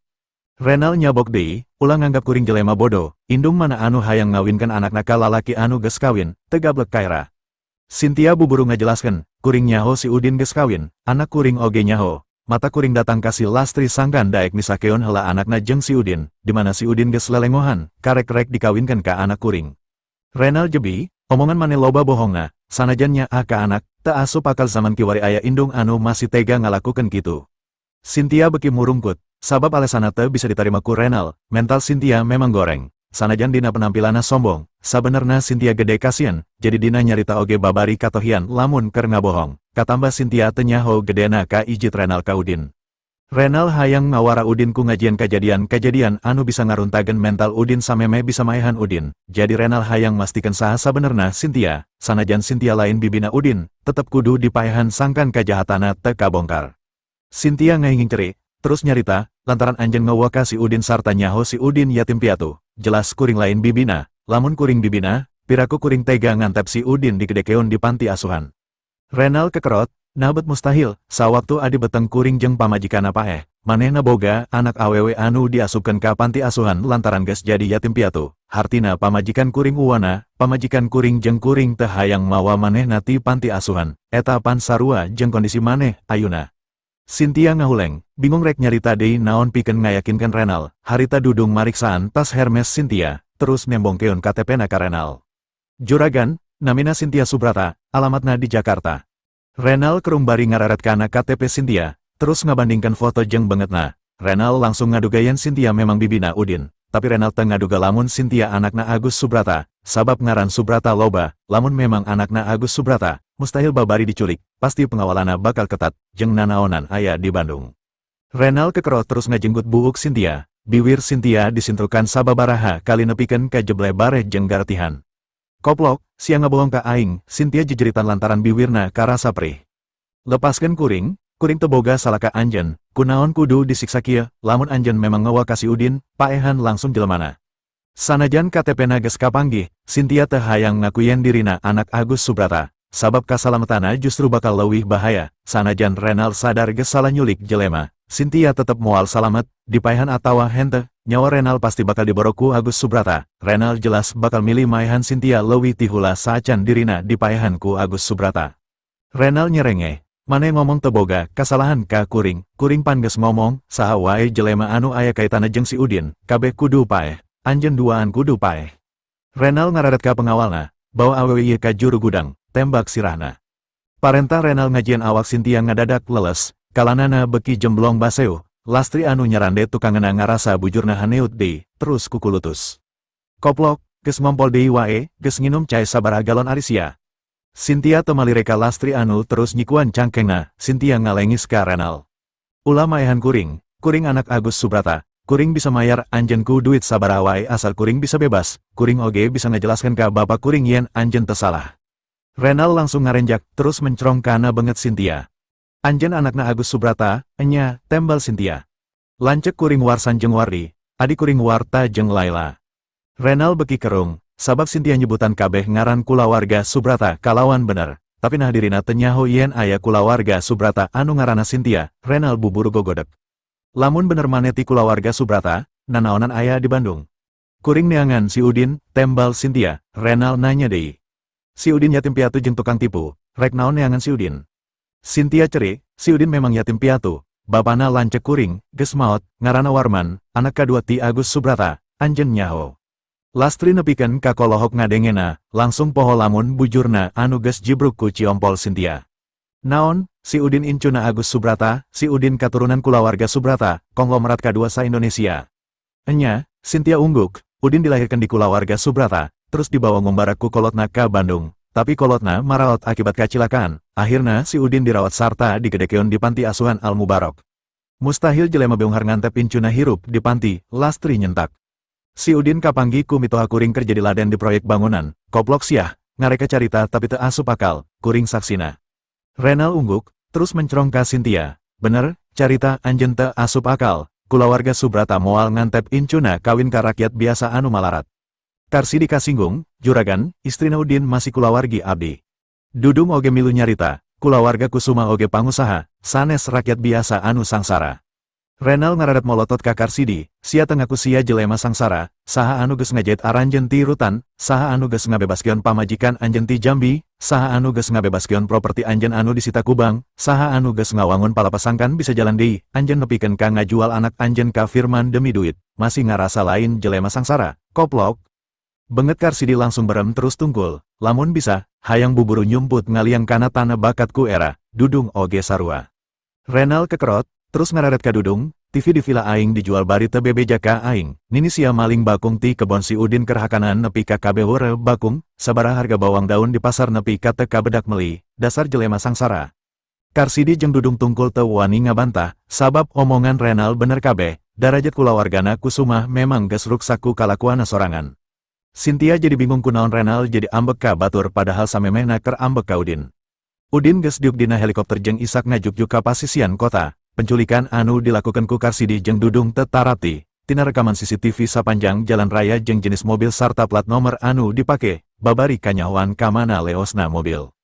Renal nyabok deui, ulah nganggap kuring jelema bodoh, indung mana anu hayang ngawinkeun anakna ka lalaki anu geus kawin, teu gablek kaira. Cynthia buburu ngajelaskeun, kuring nyaho si Udin geus kawin, anak kuring oge nyaho. Mata kuring datang ka si Lastri sangkan daek misakeun heula anakna jeung si Udin, di mana si Udin geus lelengohan, karek-rek dikawinkeun ka anak kuring. Renal jebi, omongan mane loba bohongna, sanajan nyaah ka anak, teu asup akal zaman kiwari aya indung anu masih tega ngalakukeun kitu. Cynthia beki murungkut, sabab alesana teu bisa ditarima ku Renal, mental Cynthia memang goreng. Sanajan dina penampilanna sombong, sabenerna Cynthia gede kasian, jadi dina nyarita oge babari katohian lamun keur ngabohong. Katambah Cynthia teu nyaho gedena ka ijit Renal ka Udin. Renal hayang ngawara Udin ku ngajian kajadian-kajadian anu bisa ngaruntageun mental Udin sameme bisa maehan Udin. Jadi Renal hayang mastikeun saha sabenerna Cynthia, sanajan Cynthia lain bibina Udin, tetep kudu dipaehan sangkan kajahatana teu kabongkar. Cynthia ngahinging cerik, terus nyarita, lantaran anjeun ngeuweuh ka si Udin sarta nyaho si Udin yatim piatu. Jelas kuring lain bibina, lamun kuring bibina, piraku kuring tega ngantep si Udin digedekeun di panti asuhan. Renal kekerot, nabet mustahil, sawaktu adi beteng kuring jeung pamajikan apa manehna boga anak awewe anu diasupkeun ka panti asuhan lantaran geus jadi yatim piatu. Hartina pamajikan kuring uwana, pamajikan kuring jeung kuring teu hayang mawa manehna ti panti asuhan. Eta pan sarua jeung kondisi maneh ayeuna. Cynthia ngahuleng, bingung rek nyarita deui naon pikeun ngayakinkeun Renal. Harita dudung mariksaan tas Hermes Cynthia, terus nembongkeun KTP-na ka Renal. Juragan, namina Cynthia Subrata, alamatna di Jakarta. Renal kerumbari ngararet kana KTP Cynthia, terus ngabandingkan foto jeung bangetna. Renal langsung ngadugayan Cynthia memang bibina Udin, tapi Renal teu ngaduga lamun Cynthia anakna Agus Subrata, sabab ngaran Subrata loba, lamun memang anakna Agus Subrata, mustahil babari diculik, pasti pengawalana bakal ketat, jeung nanaonan aya di Bandung. Renal kekerot terus ngajenggut buuk Cynthia, biwir Cynthia disintrukan sababaraha kali nepikeun ka jeble bare jeung garetihan. Koplok, siang ngabohong ka aing, Cynthia jejeritan lantaran biwirna karasa perih. Lepaskeun kuring, kuring teu boga salaka anjeun, kunaon kudu disiksa kieu, lamun anjeun memang ngawa ka si Udin, paehan langsung jelemana. Sanajan KTP-na geus kapanggih, Cynthia teu hayang ngakuyen dirina anak Agus Subrata, sabab kasalametana justru bakal leuwih bahaya. Sanajan Renal sadar geus salah nyulik jelema, Cynthia tetep moal salamet, dipaehan atawa henteu, nyawa Renal pasti bakal diborok ku Agus Subrata. Renal jelas bakal milih maehan Cynthia leuwih ti heula saacan dirina dipaehan ku Agus Subrata. Renal nyerenge, maneh ngomong teu boga kasalahan ka kuring, kuring pan geus ngomong, saha wae jelema anu aya kaitana jeung si Udin, kabeh kudu paeh, anjeun duaan kudu paeh. Renal ngararet ka pengawalna, bawa awewe ieu ka juru gudang, tembak sirahna. Parentah Renal ngajieun awak Cynthia ngadadak leles, kalanana beki jemblong baseu, lastri anu nyarande tukangeuna ngarasa bujurna haneut deui, terus kukulutus. Koplok, geus ngompol deui wae, geus nginum cai sabaraha galon arisia. Cynthia teu malireka lastri anu terus nyikuan cangkengna, Cynthia ngalengis ka Renal. Ulah maehan kuring, kuring anak Agus Subrata, kuring bisa mayar anjeunku duit sabaraha wae asal kuring bisa bebas, kuring oge bisa ngajelaskeun ka bapak kuring yen anjeun teu salah. Renal langsung ngarenjak, terus mencrong kana beungeut Cynthia. Anjeun anakna Agus Subrata, enya, tembal Cynthia. Lancek kuring Warsan jeung Wardi, adik kuring Warta jeung Laila. Renal beki kerung, sabab Cynthia nyebutan kabeh ngaran kulawarga Subrata kalawan bener, tapi nah dirina teu nyaho yen aya kulawarga Subrata anu ngaranna Cynthia. Renal buburu gogodek. Lamun bener maneh ti kulawarga Subrata, nanaonan aya di Bandung. Kuring neangan si Udin, tembal Cynthia. Renal nanya deui. Si Udin yatim piatu jeung tukang tipu, rek naon neangan si Udin? Cynthia cerik, si Udin memang yatim piatu, bapana lancek kuring, geus maot, ngaranna Warman, anak kadua ti Agus Subrata, anjeun nyaho. Lastri nepikeun ka kolohok ngadengena, langsung poho lamun bujurna anu geus jibruk ku ciompol Cynthia. Naon, si Udin incuna Agus Subrata, si Udin katurunan kulawarga Subrata, konglomerat kadua sa-Indonesia. Enya, Cynthia ungguk, Udin dilahirkan di kulawarga Subrata, terus dibawa ngumbarak ku kolotna ka Bandung. Tapi kolotna maraot akibat kecelakaan, akhirna si Udin dirawat sarta digedekeun di panti asuhan Al-Mubarok. Mustahil jelema beunghar ngantep incuna hirup di panti, lastri nyentak. Si Udin kapanggih ku mitoha kuring kerja di laden di proyek bangunan, koplok siah, ngareka carita tapi teu asup akal, kuring saksina. Renal ungguk, terus mencrong ka Cynthia, bener, carita anjeun teu asup akal, kulawarga Subrata moal ngantep incuna kawin ka rakyat biasa anu malarat. Karsidi kasinggung, juragan, istrina Udin masih kulawargi abdi. Dudung oge milu nyarita, kulawarga Kusuma oge pangusaha, sanes rakyat biasa anu sangsara. Renal ngaradat molotot ka Karsidi, sia teu ngaku sia jelema sangsara, saha anu geus ngajait aranjeun ti rutan, saha anu geus ngabebaskeun pamajikan anjeun ti Jambi, saha anu geus ngabebaskeun properti anjeun anu disita ku bank, saha anu geus ngawangun palapasangkan bisa jalan deui, anjeun nepikeun ka ngajual anak anjeun ka Firman demi duit, masih ngarasa lain jelema sangsara, koplok. Beungeut Karsidi langsung berem terus tungkul, lamun bisa, hayang buburu nyumput ngaliang kana tanah bakatku era, dudung oge sarua. Renal kekerot, terus ngararet ka dudung, TV di villa aing dijual bari teu bebeja ka aing, nini sia maling bakung ti kebon si Udin kerhakanan nepi ka kabeh weureu bakung, sabaraha harga bawang daun di pasar nepi ka teu kabedak meuli, dasar jelema sangsara. Karsidi jeung dudung tungkul teu wani ngabantah, sabab omongan Renal bener kabeh, darajat kulawargana Kusuma memang geus ruksak ku kalakuana sorangan. Cynthia jadi bingung kunaon Renal jadi ambek ka batur padahal samemehna keur ambek ka Udin. Udin geus diuk dina helikopter jeung Isak ngajuk-juk ka pasisian kota. Penculikan anu dilakukan ku Karsidi jeung dudung teu tarapti. Tina rekaman CCTV sapanjang jalan raya jeung jenis mobil sarta plat nomor anu dipake, babari kanyahoan ka mana leosna mobil.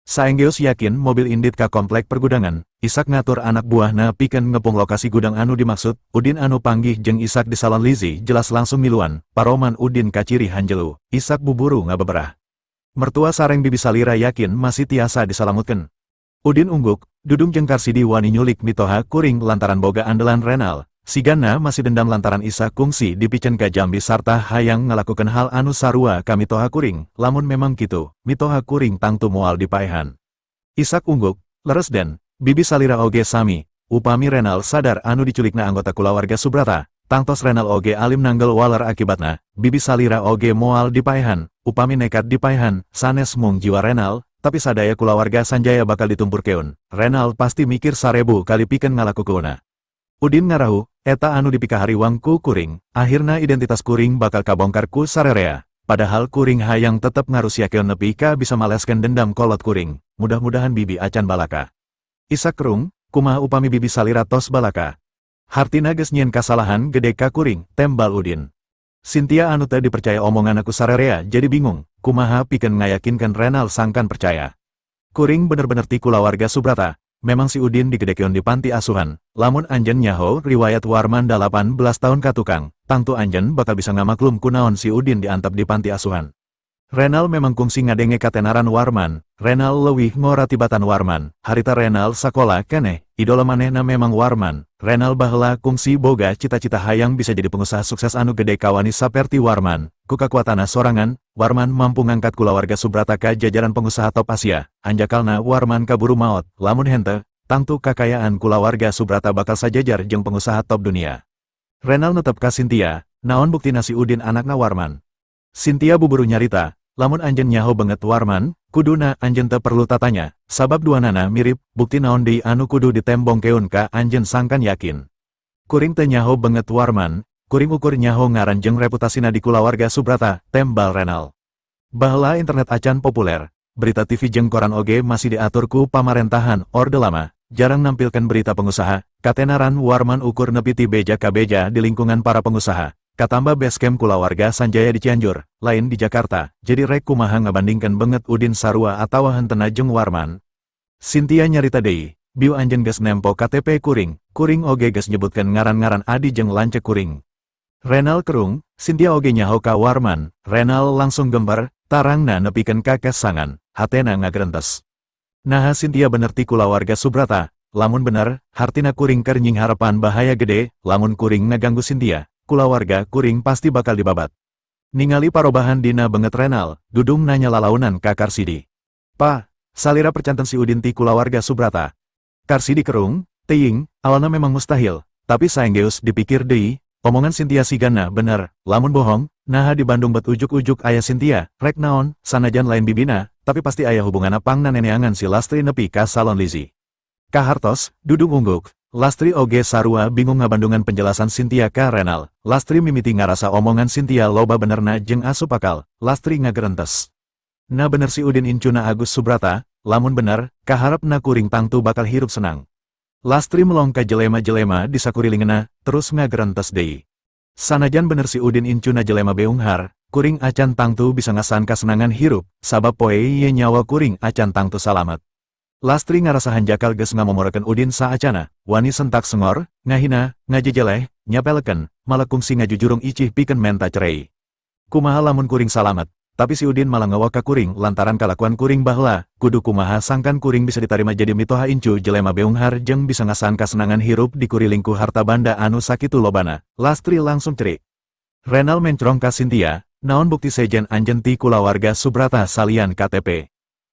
Saenggeus yakin mobil indit ka komplek pergudangan, Isak ngatur anak buahna pikeun ngepung lokasi gudang anu dimaksud, Udin anu panggih jeung Isak di salon Lizzy jelas langsung miluan, paroman Udin kaciri hanjelu, Isak buburu ngabeberah. Mertua sareng Bibi Salira yakin masih tiasa disalamutkeun. Udin ungguk, Dudung jeung Karsidi wani nyulik mitoha kuring lantaran boga andelan Renal, sigana masih dendam lantaran Isak kungsi dipicen ka Jambi sarta hayang ngelakukan hal anu sarua ka mitoha kuring, lamun memang kitu, mitoha kuring tangtu moal dipaehan. Isak ungguk, leres den, Bibi Salira oge sami, upami Renal sadar anu diculikna anggota kulawarga Subrata, tangtos Renal oge alim nanggel waler akibatna, Bibi Salira oge moal dipaehan, upami nekat dipaehan, sanes mung jiwa Renal, tapi sadaya kulawarga Sanjaya bakal ditumpurkeun, Renal pasti mikir 1000 kali pikeun ngalakukeunna. Udin ngarahu, eta anu dipikahariwang ku kuring, akhirna identitas kuring bakal kabongkar ku sarerea, padahal kuring hayang tetep ngarusyakeun nepi ka bisa maleskeun dendam kolot kuring, mudah-mudahan Bibi acan balaka. Isak kerung, kumaha upami Bibi Salira tos balaka. Hartina geus nyieun kasalahan gede ka kuring, tembal Udin. Cynthia anu teu dipercaya omongan aku sarerea jadi bingung, kumaha pikeun ngayakinkeun Renal sangkan percaya. Kuring bener-bener ti kulawarga Subrata, memang si Udin digedekeun di panti asuhan, lamun anjeun nyaho riwayat Warman 18 tahun katukang, tangtu anjeun bakal bisa ngamaklum kunaon si Udin diantep di panti asuhan. Renal memang kungsi ngadenge katenaran Warman, Renal leuwih ngoratibatan Warman, harita Renal sakola keneh, idola manehna memang Warman, Renal baheula kungsi boga cita-cita hayang bisa jadi pengusaha sukses anu gede kawani saperti Warman, ku kakuatanna sorangan, Warman mampu ngangkat kulawarga Subrata ka jajaran pengusaha top Asia, anjakalna Warman kaburu maot, lamun henteu, tangtu kakayaan kulawarga Subrata bakal sajajar jeung pengusaha top dunia. Renal netep ka Cynthia, naon buktina si Udin anakna Warman. Cynthia buburu nyarita, lamun anjeun nyaho banget Warman, kuduna anjeun teu perlu tatanya, sabab duanana mirip, bukti naon deui anu kudu ditembongkeun ka anjeun sangkan yakin. Kuring teu nyaho banget Warman, kuring ukur nyaho ngaran jeung reputasina di kulawarga Subrata, tembal Renal. Baheula internet acan populer, berita TV jeung koran oge masih diatur ku pamarentahan Orde Lama, jarang nampilkan berita pengusaha, katenaran Warman ukur nepi ti beja ka beja di lingkungan para pengusaha. Katamba basecamp kulawarga Sanjaya di Cianjur, lain di Jakarta, jadi rek kumaha ngabandingkan banget Udin sarua atawa hentena jeung Warman. Cynthia nyarita deui, biu anjeun geus nempo KTP kuring, kuring oge geus nyebutkeun ngaran-ngaran adi jeung lancek kuring. Renal kerung, Cynthia oge nyaho ka Warman, Renal langsung gembar, tarangna nepikeun ka kesangan, hatena ngagrentes. Naha Cynthia bener ti kulawarga Subrata, lamun bener, hartina kuring keur nying harapan bahaya gede, lamun kuring ngaganggu Cynthia, kulawarga kuring pasti bakal dibabat. Ningali parobahan dina banget Renal, Dudung nanya lalaunan ka Karsidi. Pa, Salira percanten si Udin ti kulawarga Subrata. Karsidi kerung, teuing, awalna memang mustahil, tapi saenggeus dipikir deui, omongan Cynthia sigana bener, lamun bohong, naha di Bandung bet ujuk-ujuk aya Cynthia, rek naon, sanajan lain bibina, tapi pasti aya hubunganna pangna neneangan si Lastri nepi ka salon Lizzy. Kahartos, Dudung ungguk, Lastri oge sarua bingung ngabandungan penjelasan Cynthia ka Renal. Lastri mimiti ngarasa omongan Cynthia loba benerna jeung asup akal, Lastri ngagerentes. Na bener si Udin incuna Agus Subrata, lamun bener, kaharepna kuring tangtu bakal hirup senang. Lastri melong ka jelema-jelema di sakurilingna, terus ngagerentes deui. Sanajan bener si Udin incuna jelema beunghar, kuring acan tangtu bisa ngasan kasenangan hirup, sabab poe ieu nyawa kuring acan tangtu salamet. Lastri ngarasa hanjakal geus ngamomorekeun Udin saacana, wani sentak sengor, ngahina, ngajejeleh, nyapeleken, malah kungsi ngajujurung icih pikeun menta cerei. Kumaha lamun kuring salamet, tapi si Udin malah ngawa ka kuring lantaran kalakuan kuring baheula, kudu kumaha sangkan kuring bisa ditarima jadi mitoha incu jelema beunghar jeung bisa ngasan kasenangan hirup di kurilingku harta banda anu sakitu lobana. Lastri langsung cerik. Renal mencrong ka Cynthia, naon bukti sejen anjeun ti kulawarga Subrata salian KTP.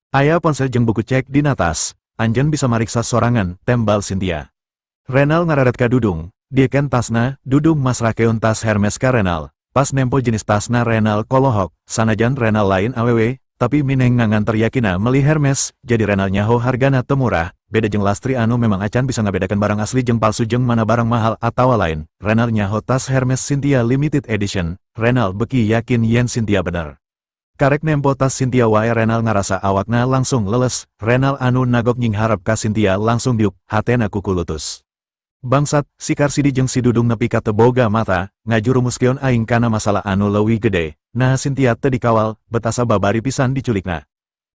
Aya ponsel jeung buku cek di natas, anjeun bisa mariksa sorangan, tembal Cynthia. Renal ngararet ka Dudung, dieken tasna, Dudung masrakeun tas Hermes ka Renal, pas nempo jenis tasna Renal kolohok, sanajan Renal lain awewe, tapi mineng ngangan teryakina meli Hermes, jadi Renal nyaho hargana teu murah, beda jeung Lastri anu memang acan bisa ngabedakan barang asli jeung palsu jeung mana barang mahal atawa lain. Renal nyaho tas Hermes Cynthia limited edition, Renal beki yakin yen Cynthia bener. Karek nempo tas Cynthia wae Renal ngarasa awakna langsung leles, Renal anu nagok nying harap ka Cynthia langsung diuk, hatena kuku lutus. Bangsat, si Karsidi jeung si Dudung nepi ka teu boga mata, ngajurumuskeun aing kana masalah anu leuwih gede, nah Cynthia teu dikawal, betasa babari pisan diculikna.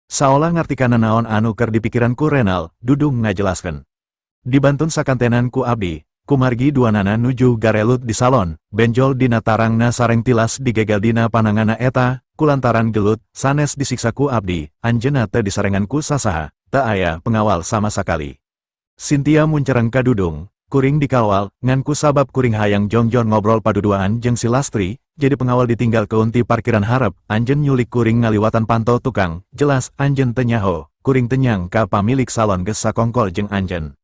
Saolah ngartikana naon anu keur dipikiranku Renal, Dudung ngajelaskeun. Dibantun sakantenan ku abdi, kumargi duanana nuju garelut di salon, benjol dina tarangna sareng tilas digegel dina panangana eta, kulantaran gelut, sanes disiksa ku abdi, anjeunna teu disarengan ku sasaha, teu aya pengawal sama sakali. Cynthia muncereng ka Dudung, kuring dikawal, ngan ku sabab kuring hayang jongjon ngobrol paduduaan jeung si Lastri, jadi pengawal ditinggal ke unti parkiran harap, anjen nyulik kuring ngaliwatan pantau tukang, jelas anjen teu nyaho, kuring teu nyangka pamilik salon geus sakongkol jeung anjen.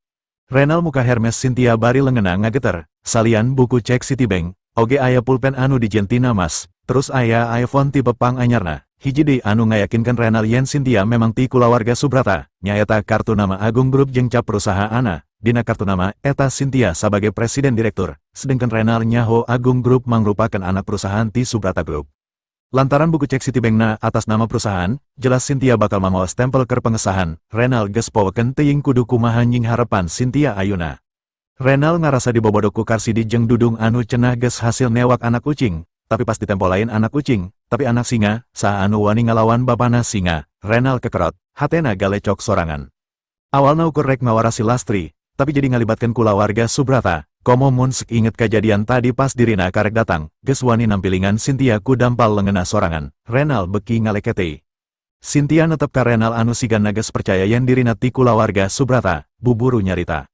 Renal muka Hermes Cynthia bari leungena ngageter, salian buku cek Citibank, oge aya pulpen anu dijieun tina mas, terus aya iPhone tipe pang anyarna. Hiji deui anu ngayakinkeun Renal yen Cynthia memang ti kulawarga Subrata, nyaeta kartu nama Agung Grup jeung cap perusahaana. Dina kartu nama, eta Cynthia sebagai presiden direktur, sedangkan Renal nyaho Agung Grup mangrupakeun anak perusahaan ti Subrata Group. Lantaran buku cek Citibankna atas nama perusahaan, jelas Cynthia bakal mamawa stempel keur pengesahan, Renal geus powekeun teuing kudu kumaha nying harepan Cynthia ayeuna. Renal ngarasa dibobodok ku Karsidi jeung Dudung anu cenah geus hasil newak anak kucing, tapi pas ditempo lain anak kucing, tapi anak singa, saha anu wani ngalawan bapana singa, Renal kekerot, hatena galecok sorangan. Awalna ukur rek ngawarasi Lastri, tapi jadi ngalibatkan kulawarga Subrata, komo mun sek inget kejadian tadi pas dirina karek datang, geus wani nampilingan Cynthia ku dampal leungena sorangan, Renal beki ngaleketei. Cynthia netep ka Renal anu siganna geus percaya yen dirina ti kulawarga Subrata, buburu nyarita.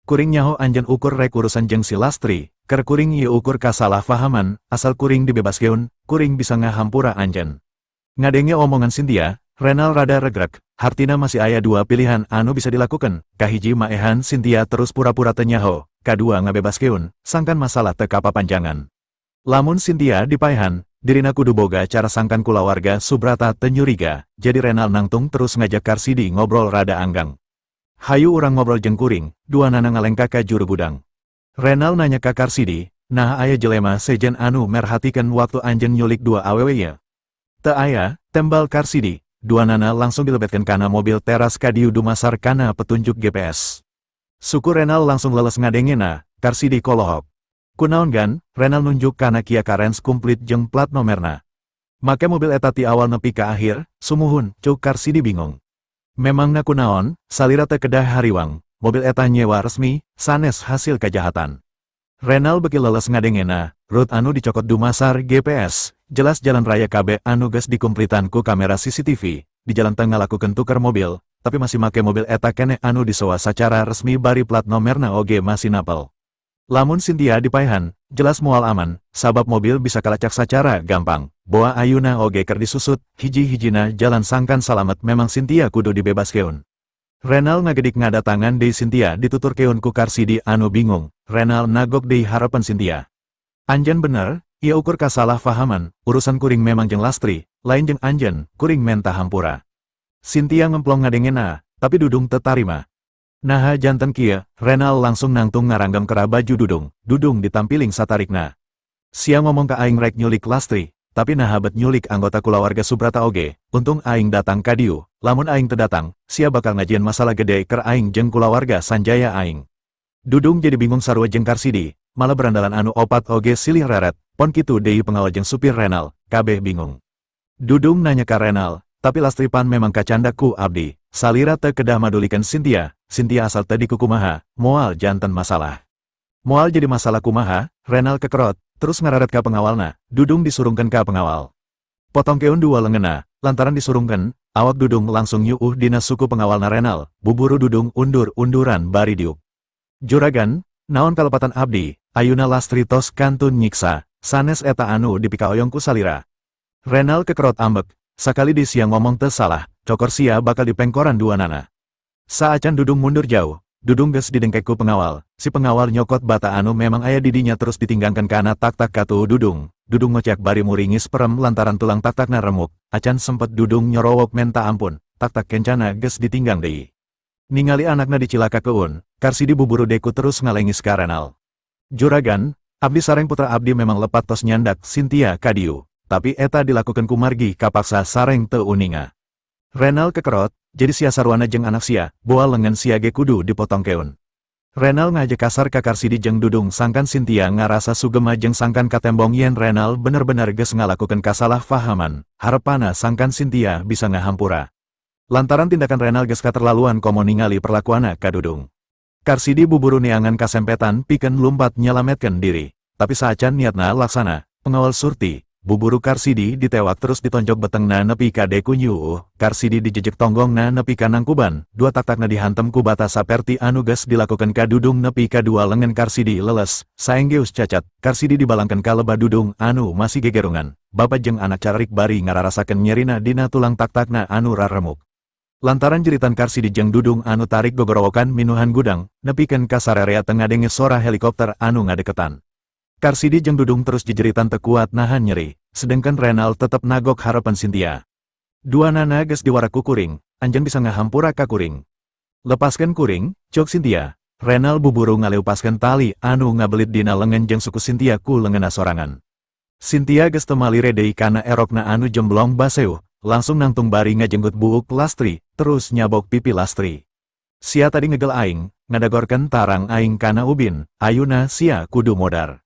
Kuring nyaho anjen ukur rek urusan jeung si Lastri, keur kuring ieu ukur kasalahpahaman, asal kuring dibebaskeun, kuring bisa ngahampura anjen. Ngadenge omongan Cynthia, Renal rada regrek, hartina masih aya dua pilihan anu bisa dilakukan, kahiji maehan Cynthia terus pura-pura teu nyaho, kadua ngabebaskeun, sangkan masalah teu kapapanjangan. Lamun Cynthia dipaehan, dirina kudu boga cara sangkan kulawarga Subrata teu nyuriga, jadi Renal nangtung terus ngajak Karsidi ngobrol rada anggang. Hayu urang ngobrol jeung kuring, duanana ngalengka ka juru gudang. Renal nanya ka Karsidi, nah aya jelema sejen anu merhatikeun waktu anjeun nyulik dua awewe ya? Teu aya, tembal Karsidi. Duanana langsung dilebetkan kana mobil teras kadiu dumasar kana petunjuk GPS. Suku Renal langsung leles ngadengena, Karsidi kolohok. Kunaon gan, Renal nunjuk kana Kia Carens kumplit jeung plat nomerna. Make mobil eta ti awal nepi ka akhir, sumuhun, cuk Karsidi bingung. Memangna kunaon, salira teu kedah hariwang, mobil eta nyewa resmi, sanes hasil kajahatan. Renal beki leles ngadengena, rute anu dicokot dumasar GPS, jelas jalan raya KB anu geus dikumplitan ku kamera CCTV, di jalan tengah lakukeun tuker mobil, tapi masih make mobil eta keneh anu disewa sacara resmi bari plat nomerna oge masih napel. Lamun Cynthia dipaehan, jelas moal aman, sabab mobil bisa kalacak sacara gampang, boa ayuna oge keur disusut, hiji-hijina jalan sangkan salamet memang Cynthia kudu dibebaskeun. Renal ngagedik ngadatangan deui Cynthia dituturkeun ku Karsidi anu bingung, Renal nagok deui harepan Cynthia. Anjen bener, ia ukur kasalahpahaman, urusan kuring memang jeung Lastri, lain jeung anjen, kuring menta hampura. Cynthia ngemplong ngadengena, tapi Dudung teu tarima. Naha janten kieu, Renal langsung nangtung ngaranggam kera baju Dudung ditampiling satarikna. Sia ngomong ka aing rek nyulik Lastri, tapi naha bet nyulik anggota kulawarga Subrata oge, untung aing datang ka diu, lamun aing teu datang, sia bakal ngajieun masalah gede keur aing jeung kulawarga Sanjaya aing. Dudung jadi bingung sarua jeung Karsidi, malah berandalan anu opat oge silih reret, pon kitu deui pengawal jeung supir Renal, kabeh bingung. Dudung nanya ka Renal, tapi Lastripan memang kacanda ku abdi, salira teu kedah madulikeun Cynthia, Cynthia asal teu dikukumaha, moal janten masalah. Moal jadi masalah kumaha, Renal kekerot, terus ngararet ka pengawalna, Dudung disurungkeun ka pengawal. Potongkeun dua leungena, lantaran disurungkeun, awak Dudung langsung nyuuh dina suku pengawalna Renal, buburu Dudung undur-unduran bari diuk. Juragan, naon kalepatan abdi, ayuna Lastri tos kantun nyiksa, sanes eta anu dipikaoyong ku salira. Renal kekerot ambek, sakali di sia ngomong teu salah, cokor sia bakal dipengkoran duanana. Saacan Dudung mundur jauh, Dudung geus didengkek ku pengawal, si pengawal nyokot bata anu memang aya didinya terus ditinggangkeun kana tak-tak katuh Dudung. Dudung ngocek bari muringis perem lantaran tulang tak-takna remuk, acan sempet Dudung nyorowok menta ampun, tak-tak kencana geus ditinggang deui. Ningali anakna dicilaka keun, Karsidi buburu deku terus ngalengis ka Renal. Juragan, abdi sareng putra abdi memang lepat tos nyandak Cynthia kadiu, tapi eta dilakukeun kumargi kapaksa sareng teu uninga. Renal kekerot, jadi sia sarwana jeung anak sia, boa leungeun sia ge kudu dipotongkeun. Renal ngajak kasar ka Karsidi jeung Dudung sangkan Cynthia ngarasa sugema jeung sangkan katembong yen Renal bener-bener geus ngalakukeun kasalahpahaman, harepana sangkan Cynthia bisa ngahampura. Lantaran tindakan Renal geus katerlaluan komo ningali perlakuana ka Dudung. Karsidi buburu neangan kasempetan pikeun lumpat nyelametkeun diri. Tapi saacan niatna laksana, pengawal Surti, buburu Karsidi ditewak terus ditonjok betengna nepi ka dekunyu. Karsidi dijejek tonggongna nepi ka nangkuban, dua tak-takna dihantem ku bata saperti anu geus dilakukeun ka Dudung nepi ka dua lengan Karsidi leles, saenggeus cacat. Karsidi dibalangkeun ka lebah Dudung anu masih gegerungan. Bapa jeung anak cararik bari ngararasakeun nyerina dina tulang tak-takna anu raremuk. Lantaran jeritan Karsidi jeung Dudung anu tarik gogorowokan minuhan gudang, nepikeun ka sararea teu ngadenge sora helikopter anu ngadeketan. Karsidi jeung Dudung terus jejeritan teu kuat nahan nyeri, sedengkeun Renal tetep nagok harapan Cynthia. Duanana geus diwarak ku kuring, anjeun bisa ngahampura ka kuring. Lepaskeun kuring, cok Cynthia. Renal buburu ngaleupaskeun tali anu ngabelit dina lengan jeung suku Cynthia ku leungeunna sorangan. Cynthia geus teu malire deui kana erokna anu jemblong baseuh. Langsung nangtung bari ngajenggut buuk Lastri, terus nyabok pipi Lastri. Sia tadi ngegel aing, ngadagorkeun tarang aing kana ubin, ayuna sia kudu modar.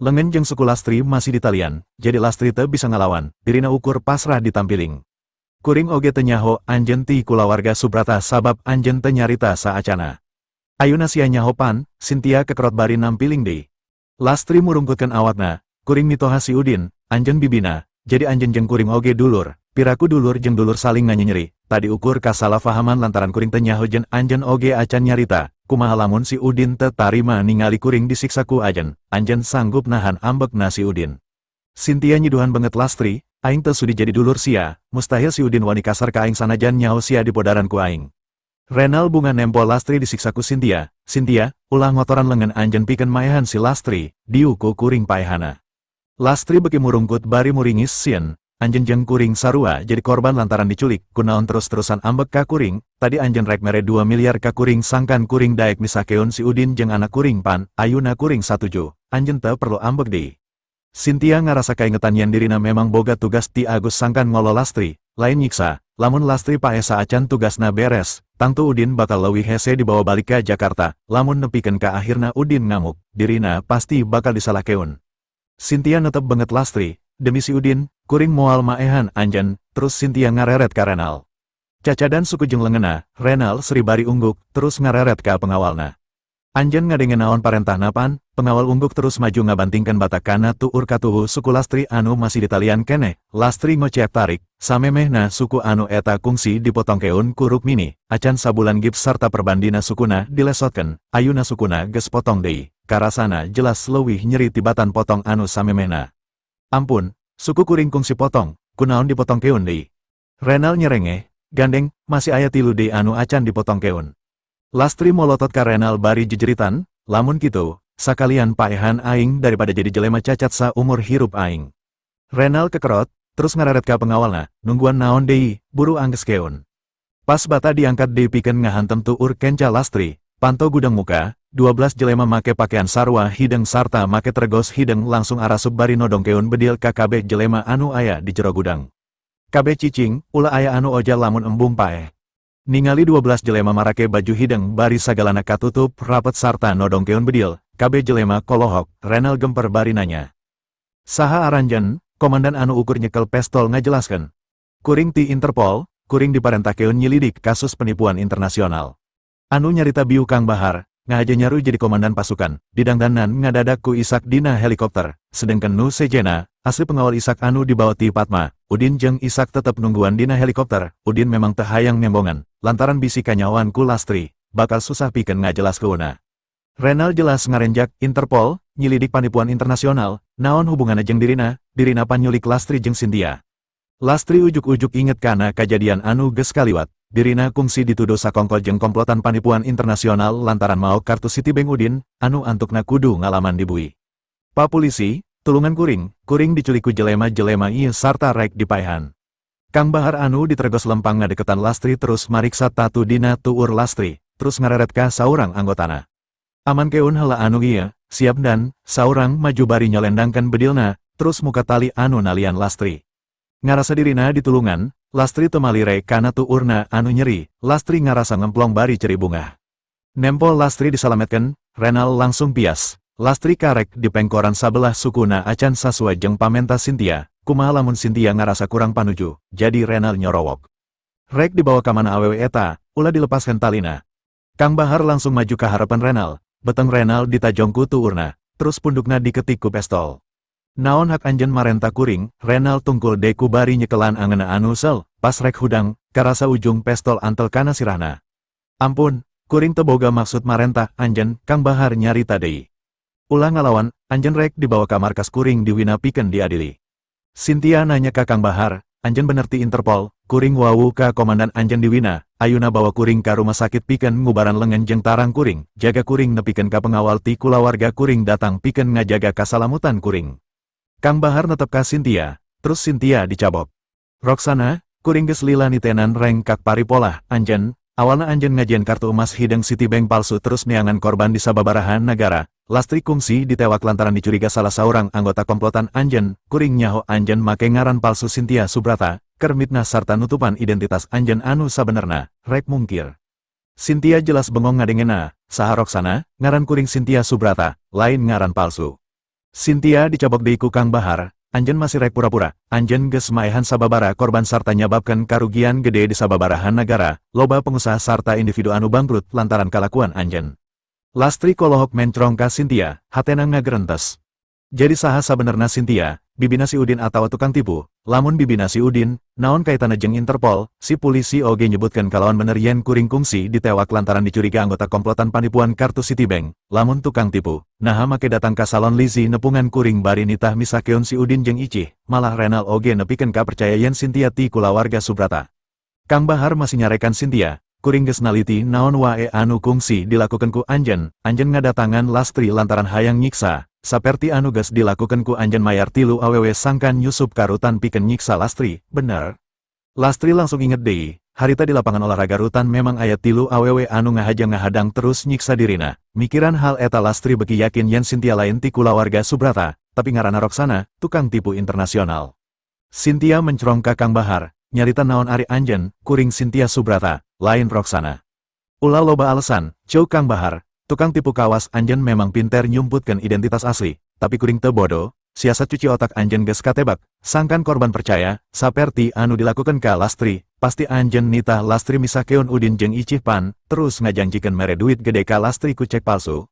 Lengan jeung suku Lastri masih ditalian, jadi Lastri teu bisa ngalawan, dirina ukur pasrah ditampiling. Kuring oge teu nyaho anjeun ti kulawarga Subrata sabab anjeun teu nyarita saacana. Ayuna sia nyaho pan, Cynthia kekerot bari nampiling deui. Lastri murungkutkeun awakna, kuring mitoha si Udin, anjeun bibina, jadi anjeun jeung kuring oge dulur. Piraku dulur jeung dulur saling nganyeri, tadi ukur kasalahpahaman lantaran kuring teu nyaho jeung anjeun oge acan nyarita, kumaha lamun si Udin teu tarima ningali kuring disiksa ku ajen, anjeun sanggup nahan ambekna si Udin. Cynthia nyiduhan banget Lastri, aing teu sudi jadi dulur sia, mustahil si Udin wani kasar ka aing sanajan nyaho sia di podaran ku aing. Renal bunga nempol Lastri disiksa ku Cynthia, Cynthia, ulah ngotoran lengan anjeun pikeun maehan si Lastri, diu ku kuring paehana. Lastri beuki murungkut bari muringis sieun. Anjeun jeung kuring sarua jadi korban lantaran diculik, kunaon terus-terusan ambek ka kuring, tadi anjeun rek mere 2 miliar ka kuring sangkan kuring daek misakeun si Udin jeung anak kuring pan, ayuna kuring satuju, anjeun teu perlu ambek deui. Cynthia ngarasa kaingetan yen dirina memang boga tugas ti Agus sangkan ngolo Lastri, lain nyiksa, lamun Lastri pae saacan tugasna beres, tangtu Udin bakal leuwih hese dibawa balik ka Jakarta, lamun nepikeun ka akhirna Udin ngamuk, dirina pasti bakal disalahkeun. Cynthia netep banget Lastri, demi si Udin, kuring moal maehan anjeun, terus Cynthia ngareret ka Renal. Cacadan suku jeung leungeunna, Renal seribari ungguk, terus ngareret ka pengawalna. Anjeun ngadengen naon parentahna pan, pengawal ungguk terus maju ngabantingkeun batak kana tuur katuhu suku Lastri anu masih ditalian keneh. Lastri ngociak tarik, samemehna suku anu eta kungsi dipotongkeun ku Rukmini, acan sabulan gips sarta perbandina sukuna dilesotkeun, ayuna sukuna geus potong deui. Karasana jelas leuwih nyeri tibatan potong anu samemehna. Ampun, suku kuring kungsi potong, kunaon dipotongkeun deui. Renal nyerengeh, gandeng, masih aya 3 deui anu acan dipotongkeun. Lastri molotot ka Renal bari jejeritan, lamun kitu, sakalian paehan aing daripada jadi jelema cacat saumur hirup aing. Renal kekerot, terus ngareret ka pengawalna, nungguan naon deui, buru anggeskeun. Pas bata diangkat deui pikeun ngahantem tuur kenca Lastri, panto gudang muka, 12 jelema make pakaian sarua hideng sarta make tregos hideng langsung arasup bari nodongkeun bedil ka kabeh jelema anu aya di jero gudang. Kabeh cicing, ulah aya anu oja lamun embung paeh. Ningali 12 jelema marake baju hideng bari sagalana katutup rapet sarta nodongkeun bedil, kabeh jelema kolohok, Renal gemper bari nanya. Saha aranjeun, komandan anu ukur nyekel pestol ngajelaskeun. Kuring ti Interpol, kuring diparentahkeun nyilidik kasus penipuan internasional. Anu nyarita biu Kang Bahar, ngahaja nyaru jadi komandan pasukan, didangdanan ngadadak ku Isak dina helikopter, sedengkeun nu sejena, asli pengawal Isak anu dibawa ti Patma, Udin jeung Isak tetep nungguan dina helikopter, Udin memang teu hayang nembongan, lantaran bisi kanyawan ku Lastri, bakal susah pikeun ngajelaskeunna. Renal jelas ngarenjak Interpol, nyilidik penipuan internasional, naon hubunganna jeung dirina pan nyulik Lastri jeung Cynthia. Lastri ujuk-ujuk inget kana kajadian anu geus kaliwat. Dirina kungsi dituduh sakongkol jeung komplotan panipuan internasional lantaran mau kartu Citibank Udin, anu antukna kudu ngalaman dibui. Pa polisi, tulungan kuring diculik ku jelema-jelema ieu sarta rek dipaehan. Kang Bahar anu ditregos lempang ngadeketan Lastri terus mariksa tatu dina tuur Lastri, terus ngareret ka saurang anggotana. Aman keun heula anu ieu, siap dan, saurang maju bari nyolendangkeun bedilna, terus muka tali anu nalian Lastri. Ngarasa dirina ditulungan, Lastri teu malire kana tuurna anu nyeri, Lastri ngarasa ngemplong bari ceri bungah. Nempol Lastri disalametkeun, Renal langsung pias. Lastri karek di pengkoran sabelah sukuna acan sasua jeung pamenta Cynthia, kumaha lamun Cynthia ngarasa kurang panuju, jadi Renal nyorowok. Rek dibawa ka mana awewe eta, ulah dilepaskan talina. Kang Bahar langsung maju ke harapan Renal, beteng Renal ditajong ku tuurna, terus pundukna diketik ku pestol. Naon hak anjen marenta kuring, Renal tungkul deku bari nyekelan angena anu sel, pas rek hudang, karasa ujung pestol antel kana sirahna. Ampun, kuring teboga maksud marentah anjen, Kang Bahar nyarita deui. Ulah ngalawan, anjen rek dibawa ka markas kuring diwina pikeun diadili. Cynthia nanya ka Kang Bahar, anjen bener ti Interpol, kuring wawu ka komandan anjen diwina, ayuna bawa kuring ka rumah sakit pikeun ngubaran lengan jeung tarang kuring, jaga kuring nepikeun ka pengawal ti kulawarga kuring datang pikeun ngajaga kasalamutan kuring. Kang Bahar netep ka Cynthia, terus Cynthia dicabok. Roxana, kuring geus lila nitenan reng kak paripolah, anjen, awalna anjen ngajian kartu emas hideng Citibank palsu terus neangan korban di sababarahan negara. Lastri kungsi ditewak lantaran dicuriga salah seorang anggota komplotan anjen, kuring nyaho anjen make ngaran palsu Cynthia Subrata, kermitna sarta nutupan identitas anjen anu sabenerna, rek mungkir. Cynthia jelas bengong ngadengena, saha Roxana, ngaran kuring Cynthia Subrata, lain ngaran palsu. Cynthia dicabok deui ku Kang Bahar, anjen masih rek pura-pura, anjen geus maehan sababara korban sarta nyababkeun karugian gede di sababarahan negara, loba pengusaha sarta individu anu bangkrut lantaran kalakuan anjen. Lastri kolohok mencrong ka Cynthia, hatena ngagerentes. Jadi saha sabenerna Cynthia, bibina si Udin atawa tukang tipu, lamun bibina si Udin, naon kaitanna jeung Interpol, si polisi oge nyebutkeun kalawan bener yen kuring kungsi ditewak lantaran dicuriga anggota komplotan panipuan kartu Citibank, lamun tukang tipu, naha make datang ka salon Lizzy nepungan kuring bari nitah misakeun si Udin jeung Icih, malah Renal oge nepikeun ka percaya yen Cynthia ti kulawarga Subrata. Kang Bahar masih nyarekan Cynthia, kuring geus naliti naon wae anu kungsi dilakukeun ku anjen ngadatangan Lastri lantaran hayang nyiksa. Saperti anu geus dilakukeun ku anjen mayar tilu awewe sangkan nyusup ka rutan pikeun nyiksa Lastri, bener. Lastri langsung inget deui, harita di lapangan olahraga rutan memang aya tilu awewe anu ngahadang terus nyiksa dirina. Mikiran hal eta Lastri beki yakin yen Cynthia lain ti kulawarga Subrata, tapi ngaranna Roxana, tukang tipu internasional. Cynthia mencrong ka Kang Bahar, nyarita naon ari anjen, kuring Cynthia Subrata, lain Roxana. Ulah loba alasan, ceu Kang Bahar. Tukang tipu kawas anjen memang pinter nyumputkeun identitas asli, tapi kuring teu bodoh, siasat cuci otak anjen geus katebak, sangkan korban percaya, saperti anu dilakukeun ka Lastri, pasti anjen nitah Lastri misakeun Udin jeung Icih pan, terus ngajanjikeun mere duit gede ka Lastri ku cek palsu.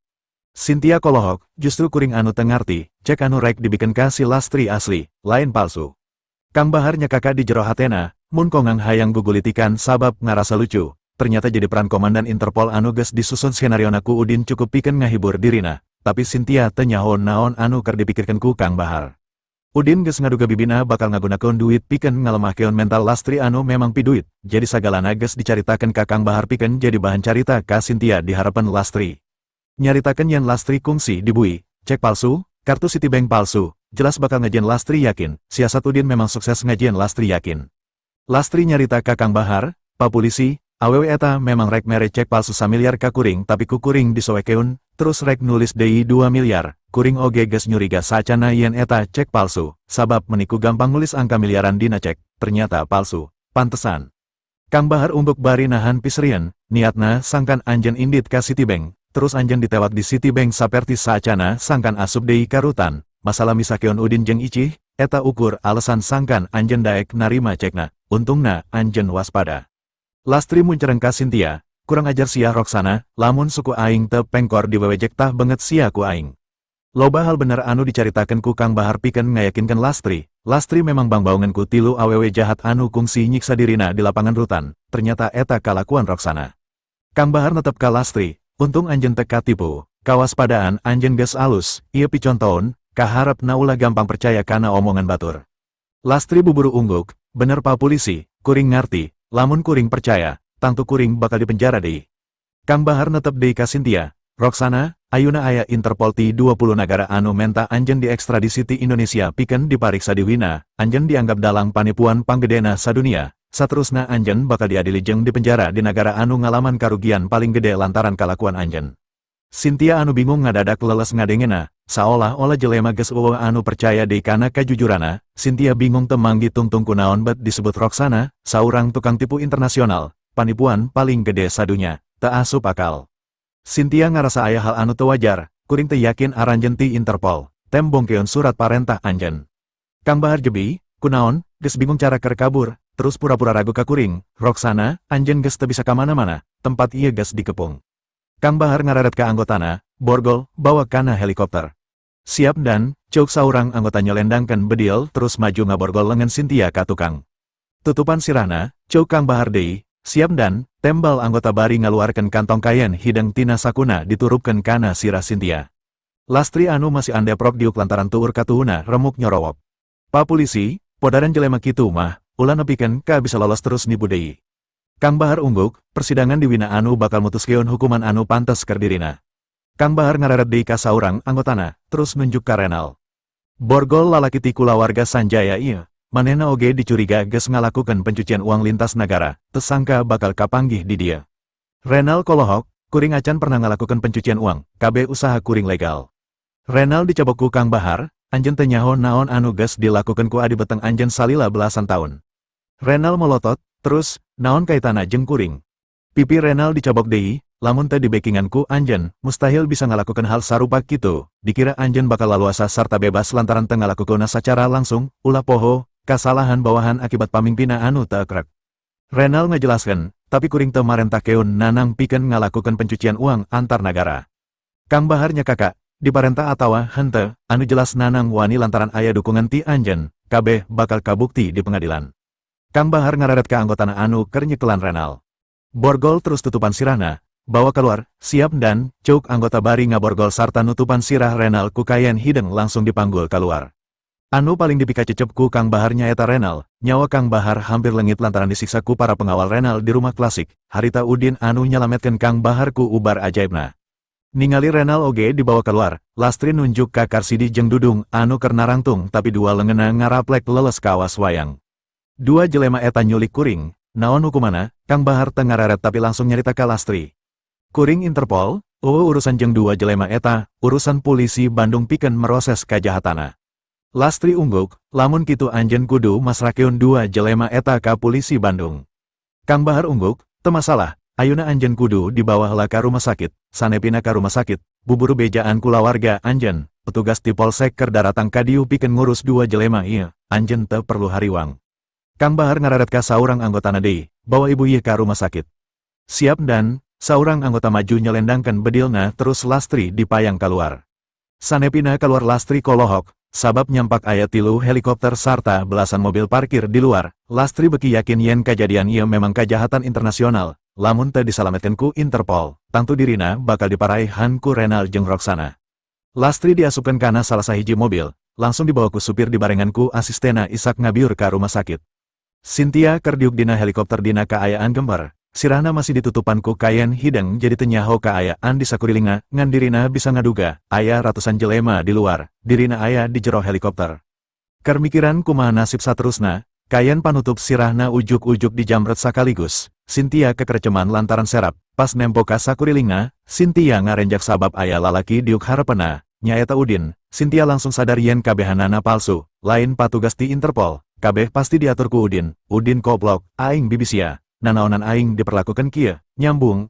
Cynthia kolohok, justru kuring anu teu ngarti, cek anu rek dibikeun ka si Lastri asli, lain palsu. Kang Bahar nyakaka di jero hatena, mun kongang hayang gugulitikan sabab ngarasa lucu. Ternyata jadi peran komandan Interpol anu geus disusun skenariona ku Udin cukup pikeun ngahibur dirina, tapi Cynthia teu nyaho naon anu keur dipikirkeun ku Kang Bahar. Udin geus ngaduga bibina bakal ngagunakeun duit pikeun ngalemahkeun mental Lastri anu memang pi duit, jadi sagalana geus dicaritakeun ka Kang Bahar pikeun jadi bahan carita ka Cynthia di harapan Lastri. Nyaritakeun yen Lastri kungsi dibui, cek palsu, kartu Citibank palsu, jelas bakal ngajieun Lastri yakin, siasat Udin memang sukses ngajieun Lastri yakin. Lastri nyarita ka Kang Bahar, "Pa polisi, awewe eta memang rek mere cek palsu samiliar ka kuring tapi ku kuring disowekeun, terus rek nulis deui 2 miliar, kuring oge geus nyuriga sacana yen eta cek palsu, sabab meniku gampang nulis angka miliaran dina cek, ternyata palsu, pantesan." Kang Bahar umbuk bari nahan pisrieun, niatna sangkan anjen indit ka Citibank, terus anjen ditewak di Citibank saperti sacana sangkan asup deui ka rutan, masalah misakeun Udin jeung Icih, eta ukur alasan sangkan anjen daek narima cekna, untungna anjen waspada. Lastri muncereng ka Cynthia, kurang ajar sia Roxana, lamun suku aing teu pengkor diwewejek tah banget sia ku aing. Loba hal bener anu dicaritakeun ku Kang Bahar pikeun ngayakinkeun Lastri, Lastri memang bangbaungan ku tilu awewe jahat anu kungsi nyiksa dirina di lapangan rutan, ternyata eta kalakuan Roxana. Kang Bahar netep ka Lastri, untung anjen teu katipu, kawaspadaan anjen geus alus, ieu picontohun, kaharepna ulah gampang percaya kana omongan batur. Lastri buburu ungguk, bener pa polisi, kuring ngarti. Lamun kuring percaya, tangtu kuring bakal dipenjara deui. Kang Bahar netep deui ka Cynthia, "Roxana, ayuna aya Interpol ti 20 negara anu menta anjen diekstradisi ti Indonesia pikeun dipariksa di Wina, anjen dianggap dalang panipuan panggedena sadunia, saterusna anjen bakal diadili jeung dipenjara di negara anu ngalaman karugian paling gede lantaran kalakuan anjen." Cynthia anu bingung ngadadak leles ngadengena, saolah-olah jelema geus eueuh anu percaya deui kana kajujurana. Cynthia bingung teu manggi tungtung kunaon bet disebut Roxana, saurang tukang tipu internasional, panipuan paling gede sadunya, teu asup akal. Cynthia ngarasa aya hal anu teu wajar, kuring teu yakin aranjeun ti Interpol, tem bongkeun surat parentah anjen. Kang Bahar jebi, kunaon, geus bingung cara keur kabur, terus pura-pura ragu ka kuring, Roxana, anjeun geus teu bisa kamana-mana, tempat ieu geus dikepung. Kang Bahar ngararet ka anggotana, borgol, bawa kana helikopter. Siap dan, cuk saurang anggota nyelendangkeun bedil terus maju ngaborgol lengan Cynthia ka tukang. Tutupan sirahna, cuk Kang Bahar deui, siap dan, tembal anggota bari ngaluarkeun kantong kayen hideng tina sakuna diturupkeun kana sirah Cynthia. Lastri anu masih andeprok diuk lantaran tuur katuhuna remuk nyorowok. Pa polisi, podaran jelema kitu mah, ulah nepikeun ka bisa lolos terus nipu deui. Kang Bahar ungguk, persidangan di wina anu bakal mutuskeun hukuman anu pantes keur dirina. Kang Bahar ngararet deui ka saurang anggotana, terus nunjuk ka Renal. Borgol lalaki ti kulawarga Sanjaya ieu, manehna oge dicuriga geus ngalakukeun pencucian uang lintas negara, teu sangka bakal kapanggih di dieu. Renal kolohok, kuring acan pernah ngalakukeun pencucian uang, kabeh usaha kuring legal. Renal dicabok ku Kang Bahar, anjeun teu nyaho naon anu geus dilakukeun ku adibeteng anjeun salila belasan tahun. Renal melotot, terus, naon kaitana jeung kuring. Pipi Renal dicabok deui, lamun teu dibekingan ku anjeun, mustahil bisa ngalakukeun hal sarupa kitu, dikira anjeun bakal laluasa sarta bebas lantaran teu ngalakukeunna sacara langsung, ulah poho, kasalahan bawahan akibat pamimpina anu teu ekrek. Renal ngajelaskeun, tapi kuring teu marentakeun nanang pikeun ngalakukeun pencucian uang antar negara. Kang Bahar nya kakak, diparentah atawa henteu, anu jelas nanang wani lantaran aya dukungan ti anjeun, kabeh bakal kabukti di pengadilan. Kang Bahar ngararet ka anggotana anu keur nyekelan Renal. Borgol terus tutupan sirahna, bawa keluar, siap dan, cuk anggota bari ngaborgol sarta nutupan sirah Renal ku kayen hideng langsung dipanggul keluar. Anu paling dipika cecep ku Kang Bahar nyaeta Renal, nyawa Kang Bahar hampir lengit lantaran disiksa ku para pengawal Renal di rumah klasik, harita Udin anu nyalametkeun Kang Bahar ku ubar ajaibna. Ningali Renal oge dibawa keluar, Lastri nunjuk ka Karsidi jeung Dudung anu keur narangtung tapi dua leungeunna ngaraplek leles ka awas wayang. Dua jelema eta nyulik kuring, naon hukumana, Kang Bahar teu ngararet tapi langsung nyarita ka Lastri. Kuring Interpol, urusan jeung dua jelema eta, urusan polisi Bandung pikeun meroses kajahatana. Lastri ungguk, lamun kitu anjeun kudu masrakeun dua jelema eta ka polisi Bandung. Kang Bahar ungguk, teu masalah. Ayeuna anjeun kudu dibawa heula ka rumah sakit, sanepina ka rumah sakit, buburu bejaan kulawarga anjeun, petugas ti Polsek keur daratang ka dieu pikeun ngurus dua jelema ieu, anjeun teu perlu hariwang. Kang Bahar ngararet ka saurang anggotana deui, bawa ibu ieu ka rumah sakit. Siap dan, saurang anggota maju nyelendangkeun bedilna terus Lastri dipayang kaluar. Sanepina kaluar Lastri kolohok, sabab nyampak aya 3 helikopter sarta belasan mobil parkir di luar, Lastri beki yakin yen kajadian ieu memang kajahatan internasional. Lamun teu disalametkeun ku Interpol, tangtu dirina bakal diparaihan ku Renal jeung Roxana. Lastri diasupkeun kana salah sahiji mobil, langsung dibawa ku supir dibarengan ku asistena Ishak ngabiur ka rumah sakit. Cynthia keur diuk dina helikopter dina kaayaan gembar, sirahna masih ditutupan ku kayen hideng jadi teu nyaho kaayaan di sakurilinga, ngan dirina bisa ngaduga, aya ratusan jelema di luar, dirina aya di jero helikopter. Keur mikiran kumaha nasib saterusna, kayen panutup sirahna ujuk-ujuk dijamret sakaligus. Cynthia kekereceman lantaran serap, pas nempo ka sakurilinga, Cynthia ngarenjak sabab aya lalaki diuk harepena, nyaeta Udin. Cynthia langsung sadar yen kabehanana palsu, lain patugas ti Interpol, kabeh pasti diatur ku Udin. Udin koplok, aing bibisia, nanaonan aing diperlakukeun kieu, nyambung,